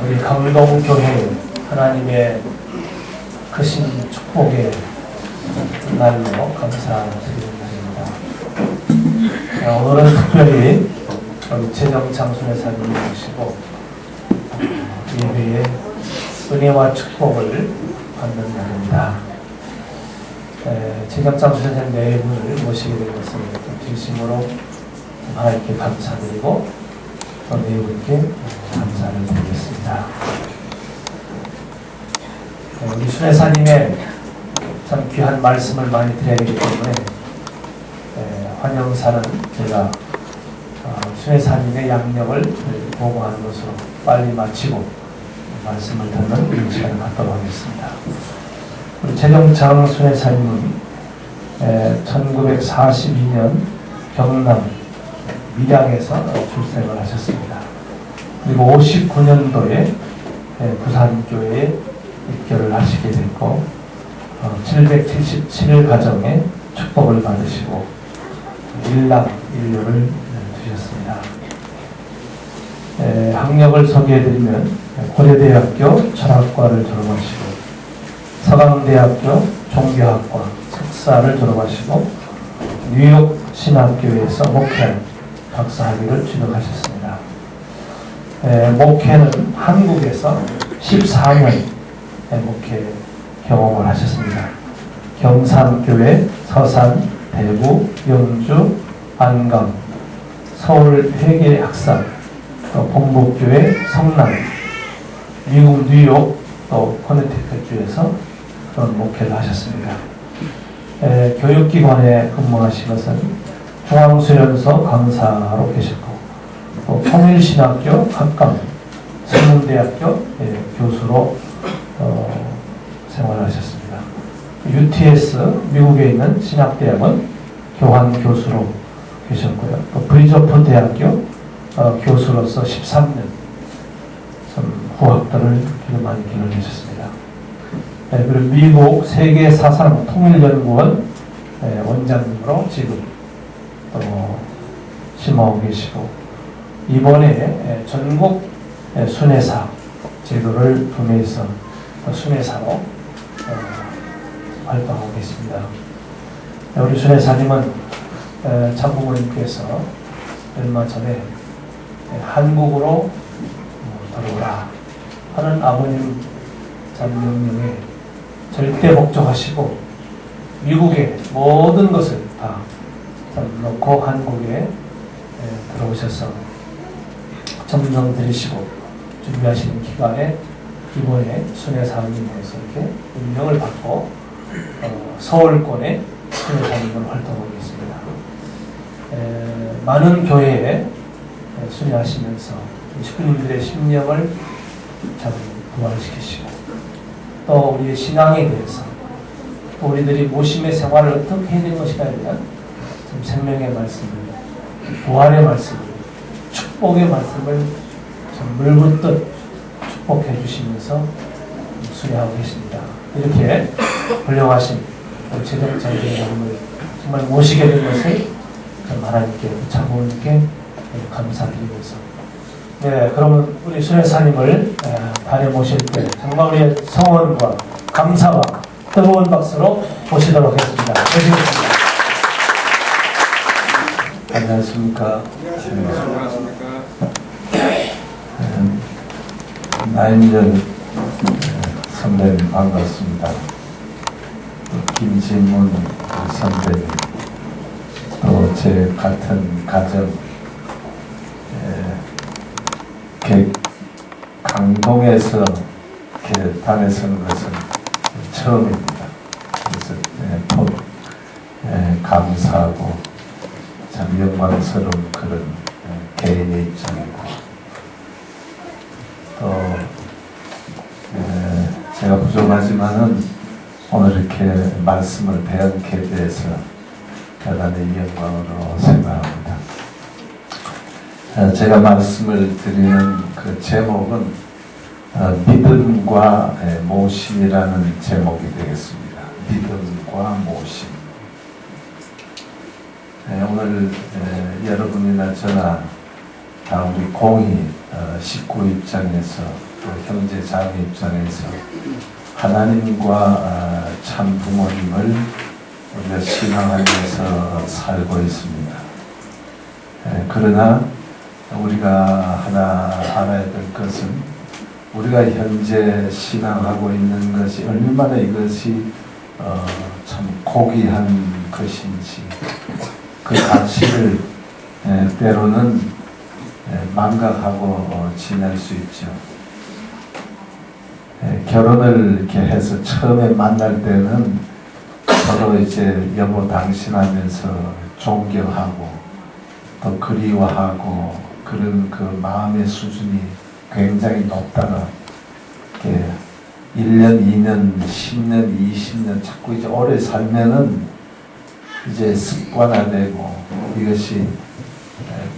우리 강동교회 하나님의 크신 축복의 날로 감사드립니다. 오늘은 특별히 우리 최정창순 회사님을 모시고 예배에 은혜와 축복을 받는 날입니다. 최정창순 회사님 네 분을 모시게 된 것을 진심으로 하나님께 감사드리고 또 네 분께 감사를 드리겠습니다. 우리 순회사님의 참 귀한 말씀을 많이 드려야 되기 때문에 환영사는 제가 순회사님의 양력을 보고하는 것으로 빨리 마치고 말씀을 듣는 이 시간을 갖도록 하겠습니다. 우리 최정창 순회사님은 1942년 경남 밀양에서 출생을 하셨습니다. 그리고 59년도에 부산교회에 입교를 하시게 됐고 777일 가정에 축복을 받으시고 일남 일녀를 두셨습니다. 학력을 소개해드리면 고려대학교 철학과를 졸업하시고 서강대학교 종교학과 석사를 졸업하시고 뉴욕 신학교에서 목회 박사학위를 취득하셨습니다. 목회는 한국에서 14년 목회 경험을 하셨습니다. 경산교회, 서산, 대구, 영주, 안강, 서울 회계학사, 또 본부교회, 성남, 미국 뉴욕, 또 커네티컷주에서 그런 목회를 하셨습니다. 교육기관에 근무하신 것은 중앙수련소 강사로 계셨고 또 통일신학교 학감, 성문대학교 교수로 생활하셨습니다. UTS 미국에 있는 신학대학원 교환 교수로 계셨고요. 또 브리저프 대학교 교수로서 13년 후학들을 많이 기록하셨습니다. 그리고 미국 세계사상 통일연구원 원장님으로 지금 또 심하고 계시고 이번에 전국 순회사 제도를 통해서 순회사로 활동하고 계십니다. 우리 순회사님은 참부모님께서 얼마 전에 한국으로 들어오라 하는 아버님 명령에 절대 복종하시고 미국의 모든 것을 다 놓고 한국에 들어오셔서 점령 들이시고 준비하시는 기간에 이번에 순회사님으로서 이렇게 임명을 받고 서울권에 순회사님으로 활동하고 있습니다. 많은 교회에 순회하시면서 식구님들의 심령을 참 부활시키시고 또 우리의 신앙에 대해서 또 우리들이 모심의 생활을 어떻게 해야 되는 것인가에 대한 생명의 말씀을, 부활의 말씀을, 축복의 말씀을 참 물붓듯 축복해 주시면서 순회하고 계십니다. 이렇게 훌륭하신 우리 최정창 교회를 정말 모시게 된 것을 하나님께, 참부모님께 감사드리면서 그러면 우리 순회사님을 단에 모실 때 정말 우리의 성원과 감사와 뜨거운 박수로 모시도록 하겠습니다. 모시겠습니다. 안녕하십니까. 나인열 선배님 반갑습니다. 김진문 선배님, 또 제 같은 가정 강동에서 이렇게 단에 서는 것은 처음입니다. 그래서 감사하고 참 영광스러운 그런 개인의 입장이고 또 제가 부족하지만은 오늘 이렇게 말씀을 배웠기에 대해서 대단히 영광으로 생각합니다. 제가 말씀을 드리는 그 제목은 믿음과 모심이라는 제목이 되겠습니다. 믿음과 모심. 오늘 여러분이나 저나 다 우리 공의 식구 입장에서 또 형제 자매 입장에서 하나님과 참 부모님을 우리가 신앙하면서 살고 있습니다. 그러나 우리가 하나 알아야 될 것은 우리가 현재 신앙하고 있는 것이 얼마나 이것이 참 고귀한 것인지 그 가치를 때로는 망각하고 지낼 수 있죠. 결혼을 이렇게 해서 처음에 만날 때는 서로 이제 여보 당신 하면서 존경하고 또 그리워하고 그런 그 마음의 수준이 굉장히 높다가 이렇게 1년, 2년, 10년, 20년 자꾸 이제 오래 살면은 이제 습관화되고 이것이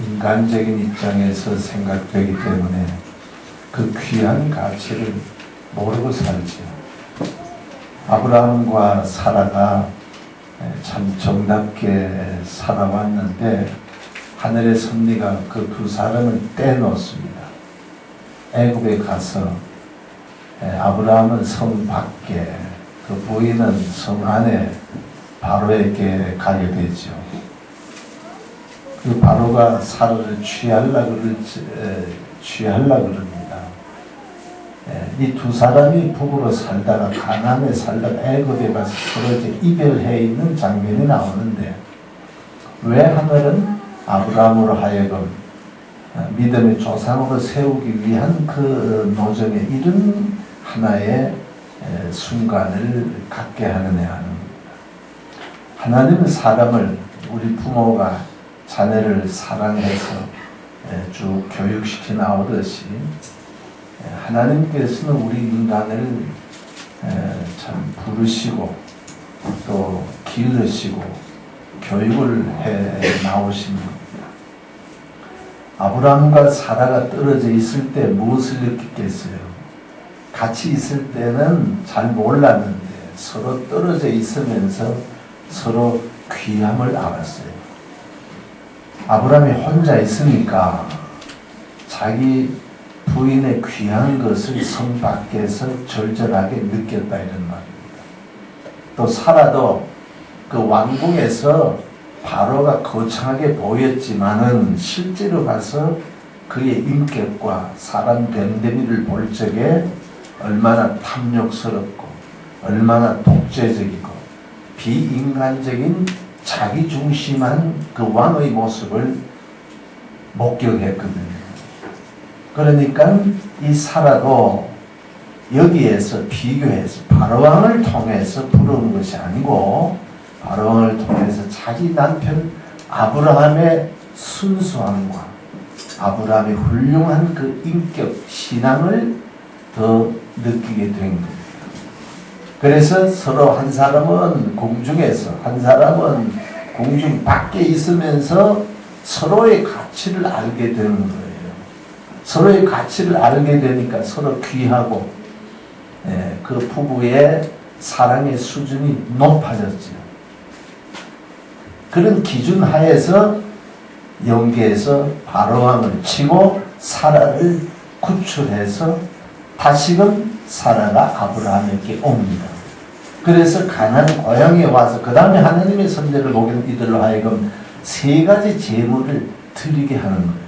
인간적인 입장에서 생각되기 때문에 그 귀한 가치를 모르고 살지요. 아브라함과 사라가 참 정답게 살아왔는데 하늘의 섭리가 그 두 사람을 떼놓습니다. 애굽에 가서 아브라함은 성 밖에 그 부인은 성 안에 바로에게 가게 되죠. 그 바로가 사라를 취하려고 그럽니다. 이 두 사람이 부부로 살다가 가나안에 살다가 애굽에 가서 서로 이제 이별해 있는 장면이 나오는데 왜 하늘은 아브라함으로 하여금 믿음의 조상으로 세우기 위한 그 노정에 이런 하나의 순간을 갖게 하느냐 하는 겁니다. 하나님은 사람을 우리 부모가 자녀를 사랑해서 쭉 교육시켜 나오듯이 하나님께서는 우리 인간을 참 부르시고 또 기르시고 교육을 해 나오신 겁니다. 아브라함과 사라가 떨어져 있을 때 무엇을 느꼈겠어요? 같이 있을 때는 잘 몰랐는데 서로 떨어져 있으면서 서로 귀함을 알았어요. 아브라함이 혼자 있으니까 자기 부인의 귀한 것을 성 밖에서 절절하게 느꼈다 이런 말입니다. 또 사라도 그 왕궁에서 바로가 거창하게 보였지만은 실제로 가서 그의 인격과 사람 됨됨이를 볼 적에 얼마나 탐욕스럽고 얼마나 독재적이고 비인간적인 자기중심한 그 왕의 모습을 목격했거든요. 그러니까 이 사라도 여기에서 비교해서 바로왕을 통해서 부르는 것이 아니고 바로왕을 통해서 자기 남편 아브라함의 순수함과 아브라함의 훌륭한 그 인격 신앙을 더 느끼게 된 겁니다. 그래서 서로 한 사람은 공중에서 한 사람은 공중 밖에 있으면서 서로의 가치를 알게 되는 거예요. 서로의 가치를 알게 되니까 서로 귀하고 그 부부의 사랑의 수준이 높아졌죠. 그런 기준 하에서 영계에서 바로왕을 치고 사라를 구출해서 다시금 사라가 아브라함에게 옵니다. 그래서 가나안 고향에 와서 그 다음에 하나님의 선제를 목인 이들로 하여금 세 가지 제물을 드리게 하는 거예요.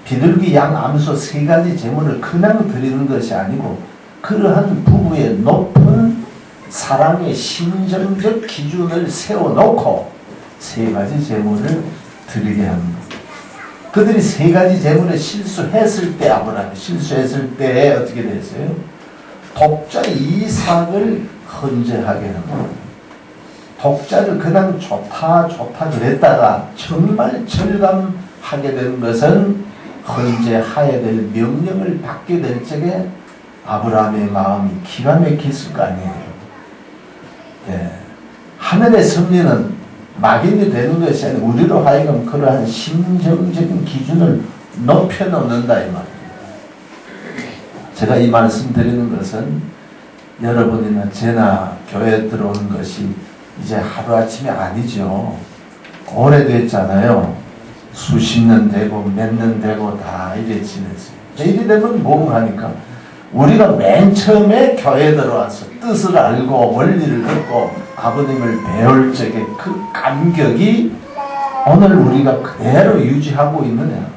비둘기, 양, 암소 세 가지 제물을 그냥 드리는 것이 아니고 그러한 부부의 높은 사랑의 심정적 기준을 세워놓고 세 가지 제물을 드리게 하는 거예요. 그들이 세 가지 제물에 실수했을 때 아브라함이 실수했을 때 어떻게 됐어요? 독자 이삭을 헌제하게 하는 거예요. 독자를 그냥 좋다 그랬다가 정말 절감하게 된 것은 헌제하여야 될 명령을 받게 될 적에 아브라함의 마음이 기가 막혔을 거 아니에요. 하늘의 섭리는 막연히 되는 것이 아니라 우리로 하여금 그러한 심정적인 기준을 높여놓는다 이 말입니다. 제가 이 말씀 드리는 것은 여러분이나 제나 교회에 들어오는 것이 이제 하루아침이 아니죠. 오래됐잖아요. 수십 년 되고 몇 년 되고 다 이래 지냈어요. 이래 되면 뭐 하니까 우리가 맨 처음에 교회에 들어와서 뜻을 알고 원리를 듣고 아버님을 배울 적에 그 감격이 오늘 우리가 그대로 유지하고 있느냐.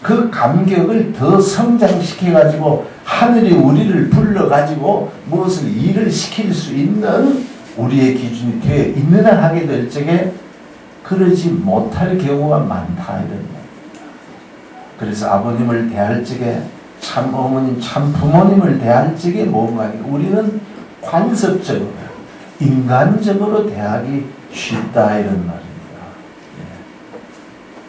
그 감격을 더 성장시켜가지고 하늘이 우리를 불러가지고 무엇을 일을 시킬 수 있는 우리의 기준이 되어 있느냐 하게 될 적에 그러지 못할 경우가 많다 이런 말. 그래서 아버님을 대할 적에 참 어머님, 참 부모님을 대할 적에 뭔가 우리는 관습적으로 인간적으로 대하기 쉽다 이런 말입니다.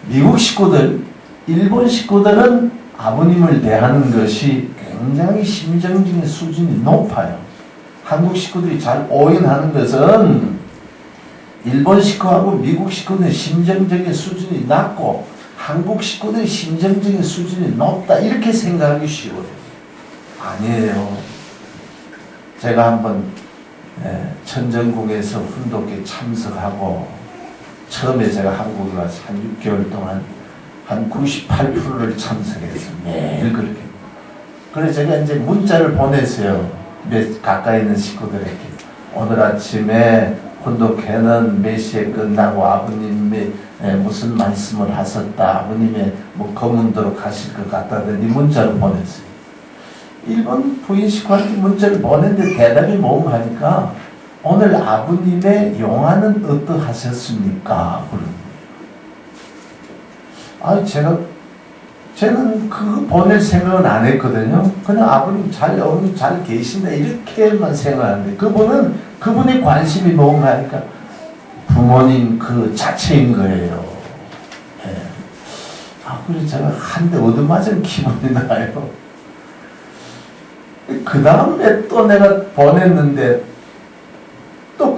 미국 식구들, 일본 식구들은 아버님을 대하는 것이 굉장히 심정적인 수준이 높아요. 한국 식구들이 잘 오인하는 것은 일본 식구하고 미국 식구는 심정적인 수준이 낮고 한국 식구들의 심정적인 수준이 높다 이렇게 생각하기 쉬워요. 아니에요. 제가 한번 천정궁에서 훈독회 참석하고 처음에 제가 한국에 와서 한 6개월 동안 한 98%를 참석해서 매일 그렇게. 그래서 제가 이제 문자를 보냈어요. 가까이 있는 식구들에게. 오늘 아침에 훈독회는 몇 시에 끝나고 아버님이 무슨 말씀을 하셨다. 아버님의 뭐 검문도로 가실 것 같다더니 문자를 보냈어요. 일본 부인 식구한테 문자를 보냈는데 대답이 뭔가 하니까 오늘 아버님의 용화는 어떠하셨습니까? 저는 그거 보낼 생각은 안 했거든요. 그냥 아버님 어머님 잘 계신다 이렇게만 생각하는데 그분의 관심이 뭔가 하니까 부모님 그 자체인 거예요. 예. 그래서 제가 한 대 얻어맞은 기분이 나요. 그 다음에 또 내가 보냈는데 또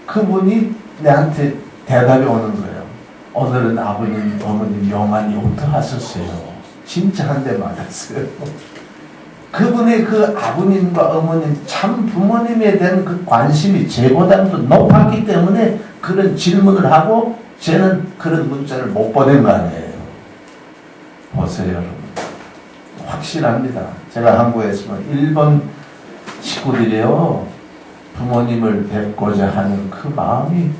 그분이 내한테 대답이 오는 거예요. 오늘은 아버님, 어머님 영안이 어떠하셨어요? 진짜 한 대 맞았어요. 그분의 그 아버님과 어머님, 참 부모님에 대한 그 관심이 저보다도 높았기 때문에 그런 질문을 하고 저는 그런 문자를 못 보낸 거 아니에요. 보세요, 여러분. 확실합니다. 제가 한국에 있으면 일본 식구들이요, 부모님을 뵙고자 하는 그 마음이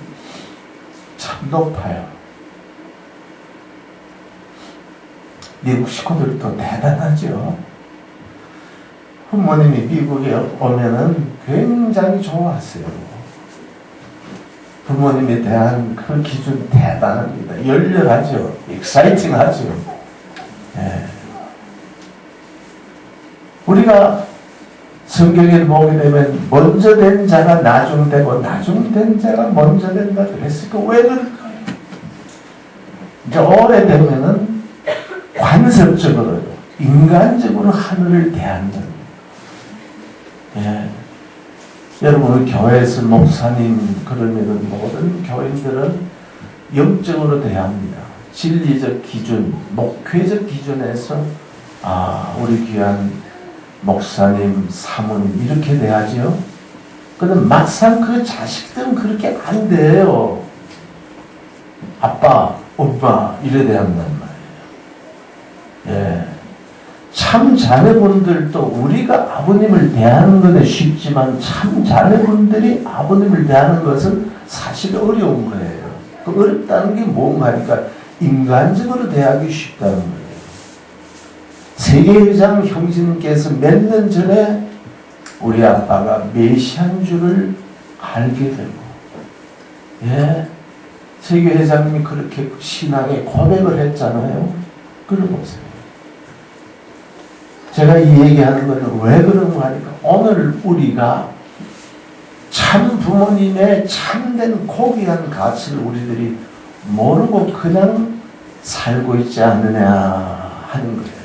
참 높아요. 미국 식구들도 대단하죠. 부모님이 미국에 오면은 굉장히 좋았어요. 부모님에 대한 그 기준 대단합니다. 열렬하죠. 익사이팅하죠. 예. 우리가 성경에 보게 되면 먼저 된 자가 나중되고 나중된 자가 먼저 된다 그랬을까? 왜 그럴까요? 이제 오래되면은 관습적으로 인간적으로 하늘을 대한다. 예. 여러분 교회에서 목사님 그러면은 모든 교인들은 영적으로 대합니다. 진리적 기준, 목회적 기준에서 우리 귀한 목사님, 사모님 이렇게 대하지요. 근데 막상 그 자식들은 그렇게 안 돼요. 아빠, 엄마 이래 대한단 말이에요. 예. 참 자녀분들도 우리가 아버님을 대하는 것은 쉽지만 참 자녀분들이 아버님을 대하는 것은 사실 어려운 거예요. 그 어렵다는 게 뭔가 하니까 인간적으로 대하기 쉽다는 거예요. 세계회장 형제님께서 몇 년 전에 우리 아빠가 메시아인 줄을 알게 되고, 예, 세계회장님이 그렇게 신앙에 고백을 했잖아요. 그러보세요. 제가 이 얘기하는 것은 왜 그런가 하니까 오늘 우리가 참 부모님의 참된 고귀한 가치를 우리들이 모르고 그냥 살고 있지 않느냐 하는 거예요.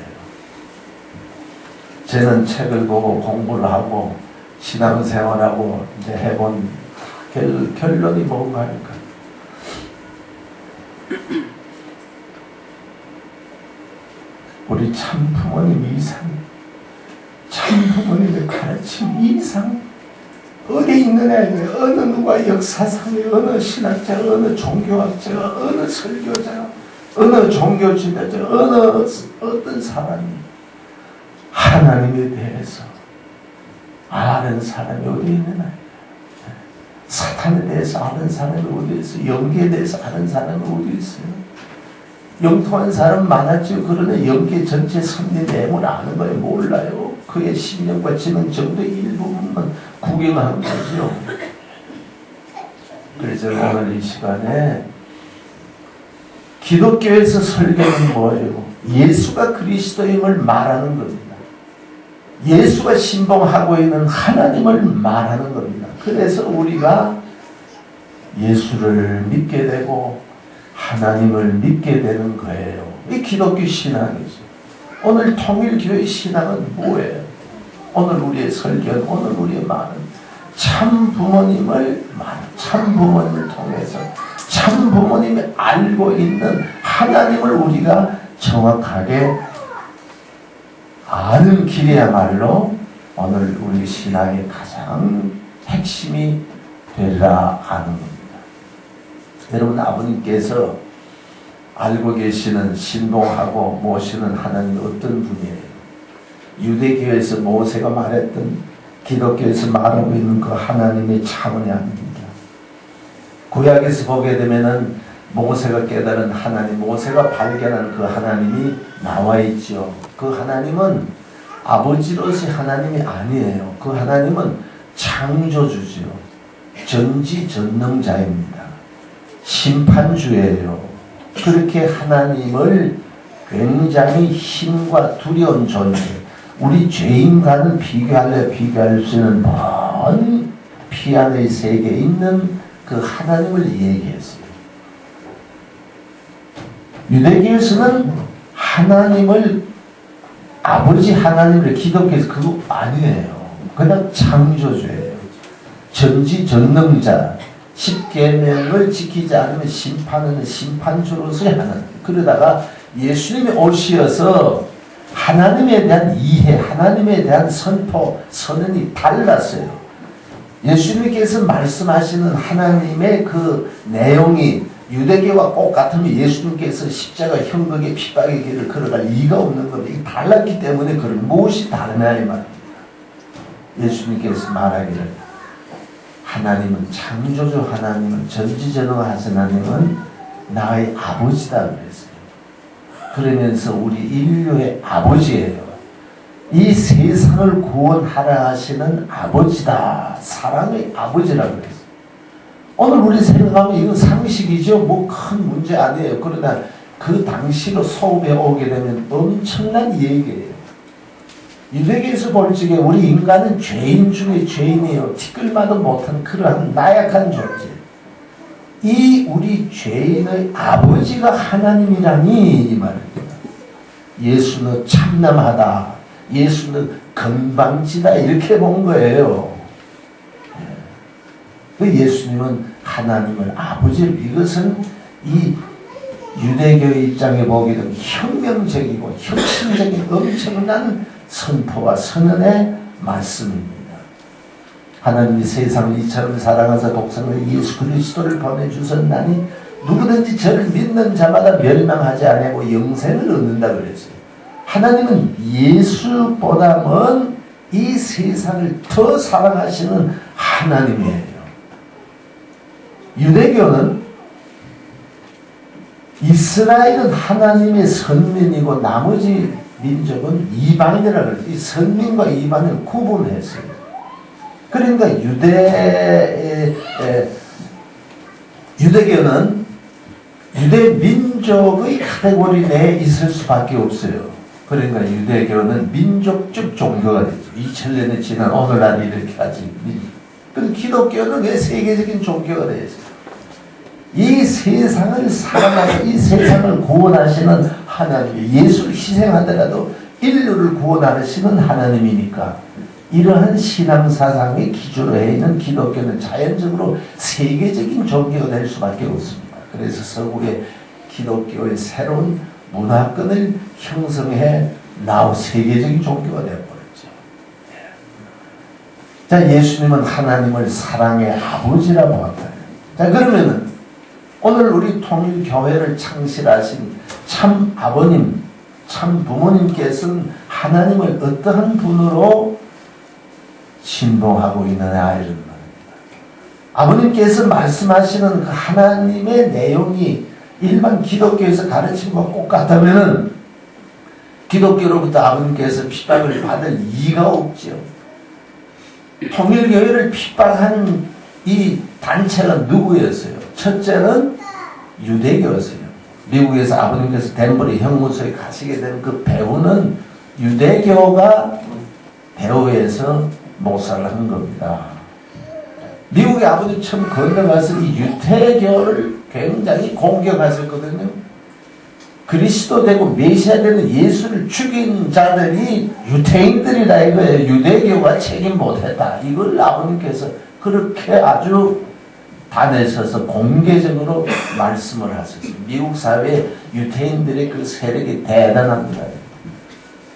저는 책을 보고 공부를 하고 신앙생활하고 이제 해본 결론이 뭔가 하니까 우리 참 부모님 이상, 참 부모님의 가르침 이상 어디 있느냐 이거예요. 어느 누가 역사상에 어느 신학자, 어느 종교학자가, 어느 설교자, 어느 종교 지도자, 어떤 사람이 하나님에 대해서 아는 사람이 어디 있느냐? 사탄에 대해서 아는 사람이 어디 있어요? 영계에 대해서 아는 사람이 어디 있어요? 영통한 사람 많았죠. 그러나 영계 전체 섭리 내용을 아는 거예요. 몰라요. 그의 심령과 지능 정도의 일부분만 구경한 거죠. 그래서 오늘 이 시간에 기독교에서 설교는 뭐예요? 예수가 그리스도임을 말하는 겁니다. 예수가 신봉하고 있는 하나님을 말하는 겁니다. 그래서 우리가 예수를 믿게 되고 하나님을 믿게 되는 거예요. 이 기독교 신앙이죠. 오늘 통일교회 신앙은 뭐예요? 오늘 우리의 설교는, 오늘 우리의 말은 참 부모님을 통해서 참 부모님이 알고 있는 하나님을 우리가 정확하게 아는 길이야말로 오늘 우리 신앙의 가장 핵심이 되리라 아는 겁니다. 여러분, 아버님께서 알고 계시는 신봉하고 모시는 하나님이 어떤 분이에요? 유대교에서 모세가 말했던, 기독교에서 말하고 있는 그 하나님의 차원이 아닙니다. 구약에서 보게 되면은 모세가 깨달은 하나님, 모세가 발견한 그 하나님이 나와 있죠. 그 하나님은 아버지로서의 하나님이 아니에요. 그 하나님은 창조주죠. 전지전능자입니다. 심판주예요. 그렇게 하나님을 굉장히 힘과 두려운 존재, 우리 죄인과는 비교할 수 있는 먼 피안의 세계에 있는 그 하나님을 얘기했어요. 유대교에서는 하나님을, 아버지 하나님을, 기독교에서 그거 아니에요. 그냥 창조주예요. 전지전능자, 십계명을 지키지 않으면 심판하는 심판주로서의 하나님. 그러다가 예수님이 오셔서 하나님에 대한 이해, 하나님에 대한 선포, 선언이 달랐어요. 예수님께서 말씀하시는 하나님의 그 내용이 유대교와 똑같으면 예수님께서 십자가 형극의 핍박의 길을 걸어갈 이유가 없는 겁니다. 이게 달랐기 때문에 그런 무엇이 다르냐 이 말입니다. 예수님께서 말하기를 하나님은, 창조주 하나님은, 전지전능하신 하나님은 나의 아버지다 그랬어요. 그러면서 우리 인류의 아버지예요. 이 세상을 구원하라 하시는 아버지다. 사랑의 아버지라고 그랬어요. 오늘 우리 생각하면 이건 상식이죠. 뭐 큰 문제 아니에요. 그러나 그 당시로 소음에 오게 되면 엄청난 얘기예요. 유대교에서 볼 적에 우리 인간은 죄인 중에 죄인이에요. 티끌마도 못한 그러한 나약한 존재. 이 우리 죄인의 아버지가 하나님이라니 이 말입니다. 예수는 참남하다. 예수는 건방지다. 이렇게 본 거예요. 그 예수님은 하나님을 아버지를, 이것은 이 유대교의 입장에 보게 되면 혁명적이고 혁신적인 엄청난 선포와 선언의 말씀입니다. 하나님이 세상을 이처럼 사랑하사 독생자 예수 그리스도를 보내주셨나니 누구든지 저를 믿는 자마다 멸망하지 아니하고 영생을 얻는다 그랬어요. 하나님은 예수보다는 이 세상을 더 사랑하시는 하나님이에요. 유대교는 이스라엘은 하나님의 선민이고 나머지 민족은 이방인이라고 그래요. 이 선민과 이방인을 구분했어요. 그러니까 유대교는 유대 민족의 카테고리 내에 있을 수밖에 없어요. 그러니까 유대교는 민족적 종교가 되죠. 2000년이 지난 오늘날 이렇게까지. 그런데 기독교는 왜 세계적인 종교가 되었어요? 이 세상을 사랑하고 이 세상을 구원하시는 하나님이, 예수를 희생하더라도 인류를 구원하시는 하나님이니까 이러한 신앙사상의 기초로 있는 기독교는 자연적으로 세계적인 종교가 될 수밖에 없습니다. 그래서 서구의 기독교의 새로운 문화권을 형성해 나오 세계적인 종교가 되어버렸죠. 자, 예수님은 하나님을 사랑의 아버지라고 합니다. 자, 그러면은 오늘 우리 통일교회를 창실하신 참 아버님, 참 부모님께서는 하나님을 어떠한 분으로 신봉하고 있느냐 이런 말입니다. 아버님께서 말씀하시는 그 하나님의 내용이 일반 기독교에서 가르침과 똑같다면 기독교로부터 아버님께서 핍박을 받을 이유가 없죠. 통일교회를 핍박한 이 단체가 누구였어요? 첫째는 유대교였어요. 미국에서 아버님께서 덴버리 형무소에 가시게 된 그 배우는 유대교가 배우에서 목사를 한 겁니다. 미국의 아버님 처음 건너가서 이 유태교를 굉장히 공격하셨거든요. 그리스도 되고 메시아 되는 예수를 죽인 자들이 유태인들이라 이거예요. 유대교가 책임 못했다. 이걸 아버님께서 그렇게 아주 단에서서 공개적으로 말씀을 하셨어요. 미국 사회에 유태인들의 그 세력이 대단합니다.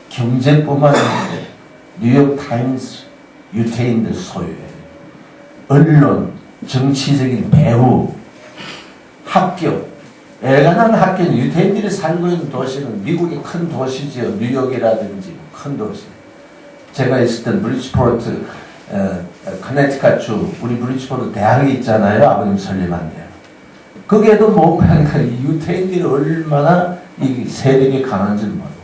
경제뿐만 아니라 뉴욕타임스 유태인들 소유예요. 언론, 정치적인 배후, 학교, 애간한 학교는 유태인들이 살고 있는 도시는 미국의 큰 도시지요. 뉴욕이라든지 큰 도시. 제가 있을 땐 브리지포트, 커네티컷주 우리 브리지포트 대학이 있잖아요. 아버님 설립한 데. 거기에도 뭐 그러니까 유태인들이 얼마나 이 세력이 강한지 몰라요.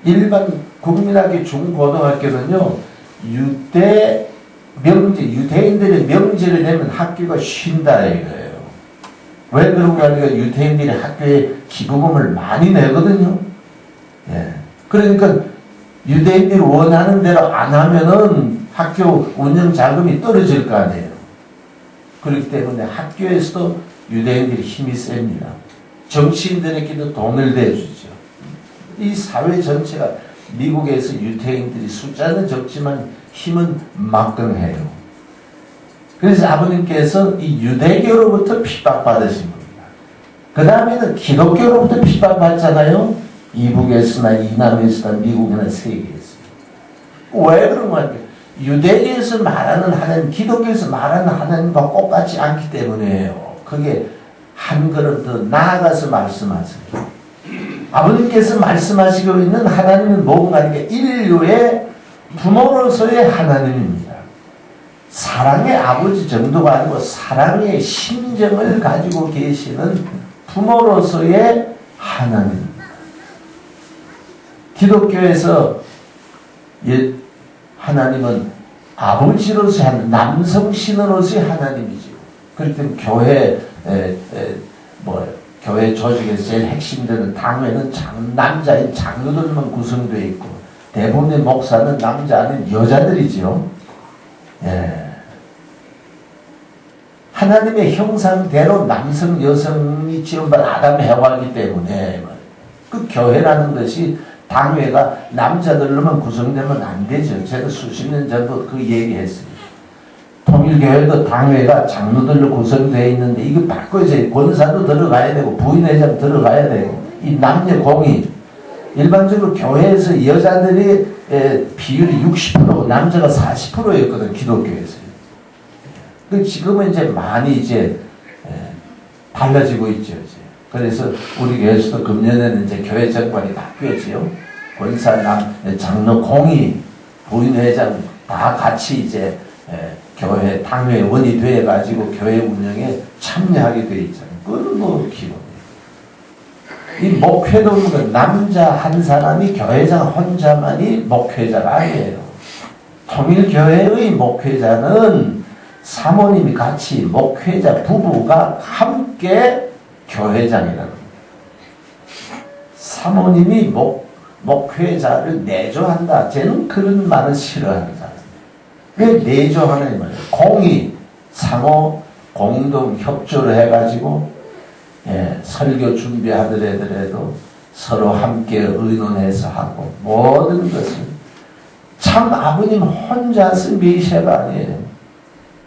일반 국민학교 중고등학교는요. 유대인들의 명제를 내면 학교가 쉰다 이거예요. 왜 그런가 하니까 유태인들이 학교에 기부금을 많이 내거든요. 예. 그러니까 유대인들이 원하는 대로 안 하면은 학교 운영 자금이 떨어질 거 아니에요. 그렇기 때문에 학교에서도 유대인들이 힘이 셉니다. 정치인들에게도 돈을 대주죠. 이 사회 전체가 미국에서 유태인들이 숫자는 적지만 힘은 막강해요. 그래서 아버님께서 이 유대교로부터 핍박받으신 겁니다. 그 다음에는 기독교로부터 핍박받잖아요. 이북에서나 이남에서나 미국이나 세계에서. 왜 그런 거 같아요? 유대교에서 말하는 하나님, 기독교에서 말하는 하나님과 똑같지 않기 때문에요. 그게 한 걸음 더 나아가서 말씀하세요. 아버님께서 말씀하시고 있는 하나님은 뭔가 하니까 인류의 부모로서의 하나님입니다. 사랑의 아버지 정도가 아니고 사랑의 심정을 가지고 계시는 부모로서의 하나님입니다. 기독교에서 하나님은 아버지로서의 하나님, 남성신으로서의 하나님이죠. 그렇기 때문에 교회 조직에서 제일 핵심되는 당회는 남자인 장로들만 구성되어 있고 대부분의 목사는 남자 아닌 여자들이죠. 예. 하나님의 형상대로 남성 여성이 지음받은 아담 해와이기 때문에 그 교회라는 것이 당회가 남자들로만 구성되면 안 되죠. 제가 수십 년 전부터 그 얘기했어요. 통일교회도 당회가 장로들로 구성되어 있는데 이거 바꿔야지. 권사도 들어가야 되고 부인회장 들어가야 되고 이 남녀 공이 일반적으로 교회에서 여자들이 비율이 60%고 남자가 40%였거든 기독교에서. 지금은 이제 많이 이제 달라지고 있죠. 이제. 그래서 우리 교회에서도 금년에는 이제 교회 정관이 바뀌었지요. 권사, 장로, 공의, 부인회장 다 같이 이제 교회 당회원이 되어가지고 교회 운영에 참여하게 되어 있잖아요. 그건 뭐 기본이에요. 이 목회도 남자 한 사람이 교회장 혼자만이 목회자가 아니에요. 통일교회의 목회자는 사모님이 같이 목회자 부부가 함께 교회장이라는 겁니다. 사모님이 목회자를 내조한다. 저는 그런 말을 싫어하는 사람이에요. 왜 내조하는 말이에요? 공의, 상호, 공동 협조를 해가지고 설교 준비하더라도 서로 함께 의논해서 하고 모든 것을 참 아버님 혼자서 메시아가 아니에요.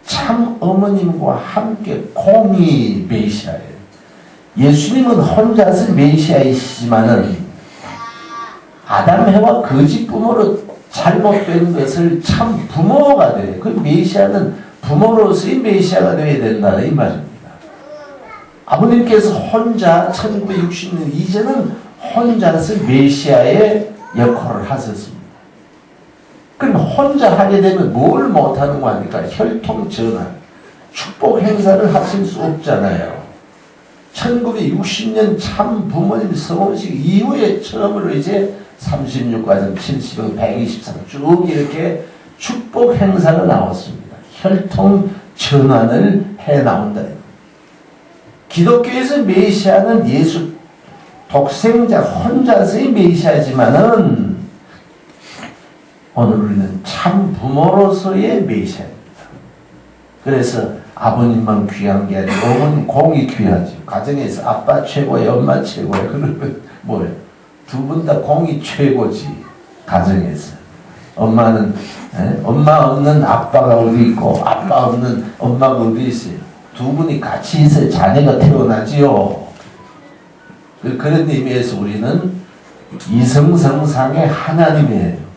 참 어머님과 함께 공의 메시아예요. 예수님은 혼자서 메시아이시지만은 아담 해와 거짓 부모로 잘못된 것을 참 부모가 돼요. 그 메시아는 부모로서의 메시아가 되어야 된다 이 말입니다. 아버님께서 혼자 1960년 이제는 혼자서 메시아의 역할을 하셨습니다. 혼자 하게 되면 뭘 못하는 거 아닙니까? 혈통 전환, 축복 행사를 하실 수 없잖아요. 1960년 참 부모님 성혼식 이후에 처음으로 이제 36과정, 70억, 123, 쭉 이렇게 축복 행사가 나왔습니다. 혈통 전환을 해 나온다. 기독교에서 메시아는 예수 독생자 혼자서의 메시아지만은 오늘 우리는 참 부모로서의 메시아입니다. 그래서 아버님만 귀한 게 아니고 어머님 공이 귀하죠. 가정에서 아빠 최고예요, 엄마 최고예요. 그러면 뭐예요? 두 분 다 공이 최고지. 가정에서 엄마는 엄마 없는 아빠가 어디 있고 아빠 없는 엄마가 어디 있어요? 두 분이 같이 있어야 자녀가 태어나지요. 그런 의미에서 우리는 이성성상의 하나님이에요.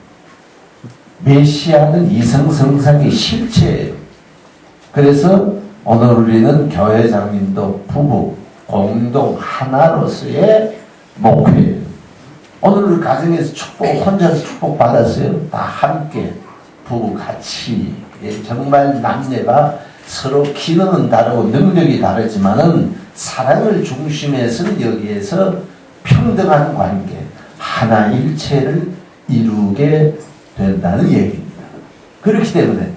메시아는 이성성상의 실체예요. 그래서 오늘 우리는 교회장님도 부부 공동 하나로서의 목표예요. 오늘 우리 가정에서 축복 혼자서 축복 받았어요. 다 함께 부부 같이 정말 남녀가 서로 기능은 다르고 능력이 다르지만은 사랑을 중심에서는 여기에서 평등한 관계 하나 일체를 이루게 된다는 얘기입니다. 그렇기 때문에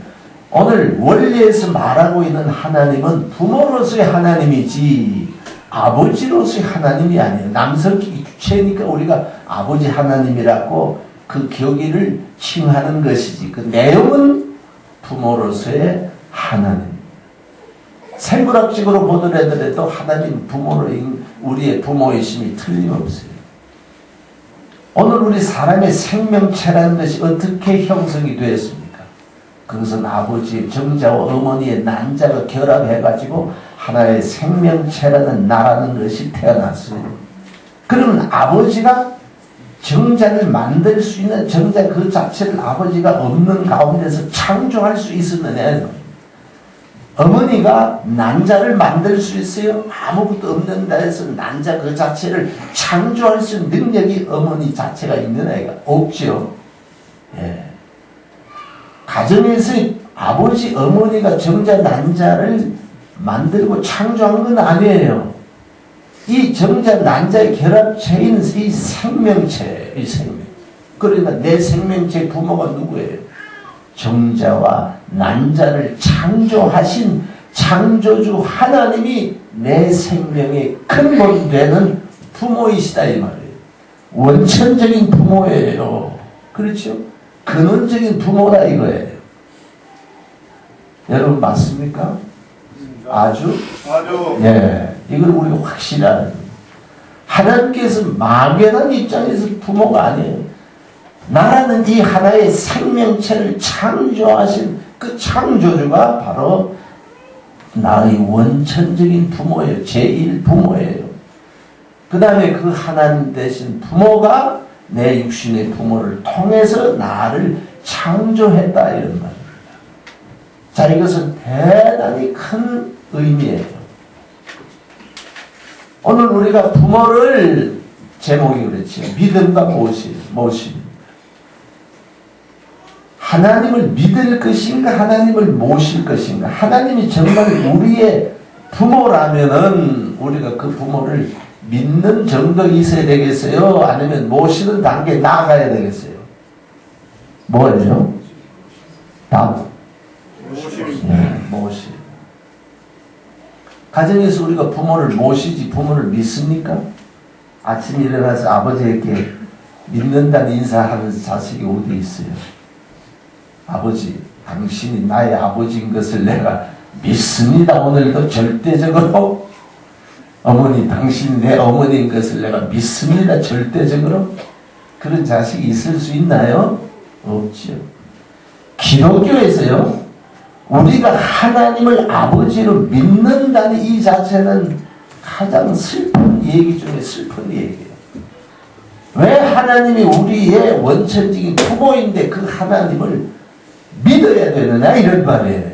오늘 원리에서 말하고 있는 하나님은 부모로서의 하나님이지 아버지로서의 하나님이 아니에요. 남성기 주체니까 우리가 아버지 하나님이라고 그 격의를 칭하는 것이지 그 내용은 부모로서의 하나님. 생물학적으로 보더라도 하나님 부모로 우리의 부모이심이 틀림없어요. 오늘 우리 사람의 생명체라는 것이 어떻게 형성이 되었습니까? 그것은 아버지의 정자와 어머니의 난자가 결합해가지고 하나의 생명체라는 나라는 것이 태어났어요. 그러면 아버지가 정자를 만들 수 있는 정자 그 자체를 아버지가 없는 가운데서 창조할 수 있었느냐? 어머니가 난자를 만들 수 있어요? 아무것도 없는 데에서 난자 그 자체를 창조할 수 있는 능력이 어머니 자체가 있는 애가 없죠. 예. 가정에서 아버지, 어머니가 정자, 난자를 만들고 창조한 건 아니에요. 이 정자, 난자의 결합체인 이 생명체, 이 생명. 그러니까 내 생명체 부모가 누구예요? 정자와 난자를 창조하신 창조주 하나님이 내 생명의 근본 되는 부모이시다 이 말이에요. 원천적인 부모예요. 그렇죠? 근원적인 부모다 이거예요. 여러분 맞습니까? 아주? 예. 이걸 우리가 확실히 알아야 돼요. 하나님께서 막연한 입장에서 부모가 아니에요. 나라는 이 하나의 생명체를 창조하신 그 창조주가 바로 나의 원천적인 부모예요. 제1부모예요. 그 다음에 그 하나님 대신 부모가 내 육신의 부모를 통해서 나를 창조했다 이런 말입니다. 자, 이것은 대단히 큰 의미예요. 오늘 우리가 부모를 제목이 그렇죠. 믿음과 모심. 하나님을 믿을 것인가 하나님을 모실 것인가. 하나님이 정말 우리의 부모라면은 우리가 그 부모를 믿는 정도 있어야 되겠어요? 아니면 모시는 단계에 나아가야 되겠어요? 뭐예요? 답. 모시. 가정에서 우리가 부모를 모시지 부모를 믿습니까? 아침에 일어나서 아버지에게 믿는다는 인사하는 자식이 어디 있어요? 아버지, 당신이 나의 아버지인 것을 내가 믿습니다. 오늘도 절대적으로. 어머니, 당신이 내 어머니인 것을 내가 믿습니다. 절대적으로. 그런 자식이 있을 수 있나요? 없지요. 기독교에서요, 우리가 하나님을 아버지로 믿는다는 이 자체는 가장 슬픈 얘기 중에 슬픈 얘기예요. 왜 하나님이 우리의 원천적인 부모인데 그 하나님을 믿어야 되느냐 이런 말이에요.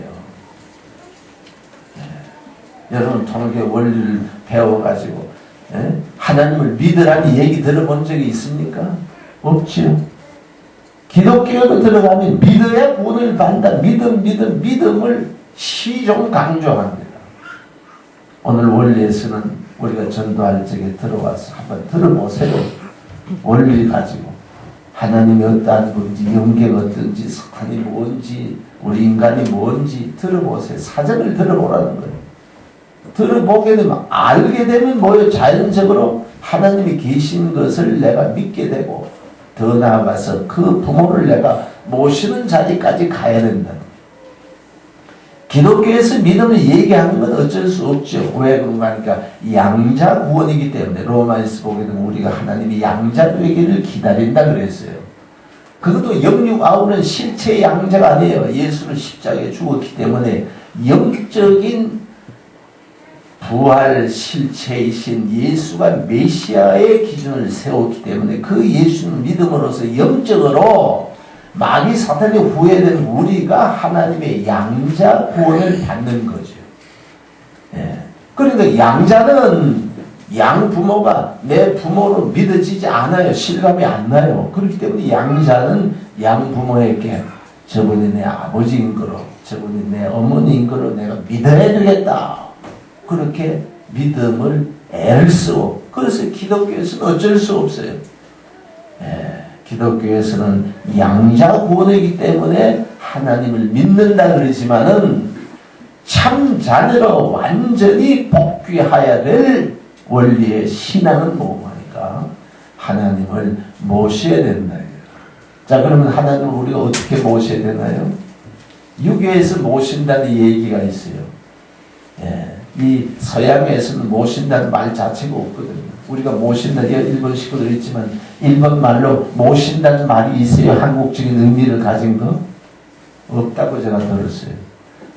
여러분 통일교 원리를 배워가지고 하나님을 믿으라는 얘기 들어본 적이 있습니까? 없지요. 기독교로 들어가면 믿어야 구원을 받는다. 믿음을 시종 강조합니다. 오늘 원리에서는 우리가 전도할 적에 들어와서 한번 들어보세요. 원리를 가지고 하나님이 어떠한 분인지, 영계가 어떤지, 사탄이 뭔지, 우리 인간이 뭔지 들어보세요. 사전을 들어보라는 거예요. 들어보게 되면, 알게 되면 뭐예요? 자연적으로 하나님이 계신 것을 내가 믿게 되고, 더 나아가서 그 부모를 내가 모시는 자리까지 가야 된다. 기독교에서 믿음을 얘기하는 건 어쩔 수 없죠. 왜 그런가 하니까 양자 구원이기 때문에. 로마에서 보게 되면 우리가 하나님이 양자 되기를 기다린다 그랬어요. 그것도 영육아우는 실체 양자가 아니에요. 예수는 십자가에 죽었기 때문에 영적인 부활 실체이신 예수가 메시아의 기준을 세웠기 때문에 그 예수는 믿음으로써 영적으로 마귀 사탄이 후회된 우리가 하나님의 양자 구원을 받는 거죠. 예. 그러니까 양자는 양 부모가 내 부모로 믿어지지 않아요. 실감이 안 나요. 그렇기 때문에 양자는 양 부모에게 저분이 내 아버지인 거로, 저분이 내 어머니인 거로 내가 믿어야 되겠다. 그렇게 믿음을 애를 쓰고, 그래서 기독교에서는 어쩔 수 없어요. 예. 기독교에서는 양자 구원이기 때문에 하나님을 믿는다 그러지만은 참 자녀로 완전히 복귀하여야 될 원리의 신앙은 뭐하니까 하나님을 모셔야 된다. 자, 그러면 하나님을 우리가 어떻게 모셔야 되나요? 유교에서 모신다는 얘기가 있어요. 예, 이 서양에서는 모신다는 말 자체가 없거든요. 우리가 모신다, 일본 식구들 있지만 일본 말로 모신다는 말이 있어요. 한국적인 의미를 가진 거? 없다고 제가 들었어요.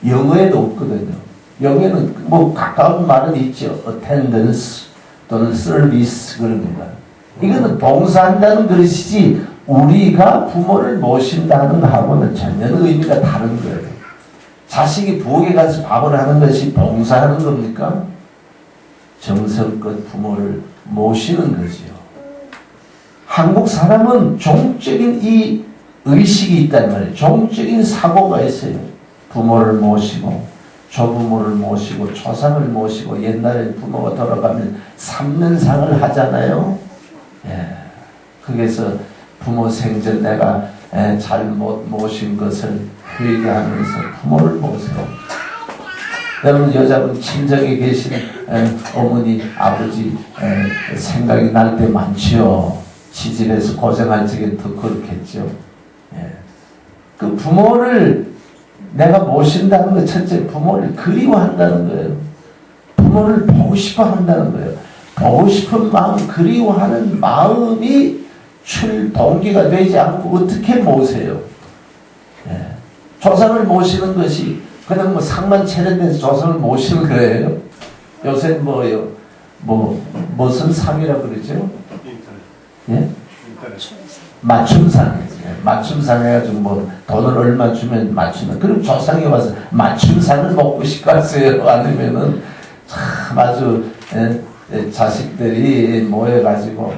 영어에도 없거든요. 영어에는 뭐 가까운 말은 있죠. attendance 또는 service 그럽니다. 이거는 봉사한다는 것이지 우리가 부모를 모신다는 것하고는 전혀 의미가 다른 거예요. 자식이 부엌에 가서 밥을 하는 것이 봉사하는 겁니까? 정성껏 부모를 모시는 거지요. 한국 사람은 종적인 이 의식이 있단 말이에요. 종적인 사고가 있어요. 부모를 모시고 조부모를 모시고 조상을 모시고, 옛날에 부모가 돌아가면 삼면상을 하잖아요. 예. 거기서 부모 생전 내가 잘못 모신 것을 회개하면서 부모를 모세요. 여러분, 여자분 친정에 계신 어머니, 아버지 생각이 날 때 많지요. 시집에서 고생할 적에 더 그렇겠죠. 예. 그 부모를 내가 모신다는 것, 첫째 부모를 그리워한다는 거예요. 부모를 보고 싶어 한다는 거예요. 보고 싶은 마음, 그리워하는 마음이 출동기가 되지 않고 어떻게 모세요? 예. 조상을 모시는 것이 그냥 뭐 상만 차려내서 조상을 모시는 거예요. 요새 뭐요? 무슨 상이라고 그러죠? 예? 맞춤상. 맞춤상 해가지고 뭐 돈을 얼마 주면 맞추면, 그럼 조상이 와서 맞춤상을 먹고 싶었어요. 아니면은 참 아주 자식들이 모여가지고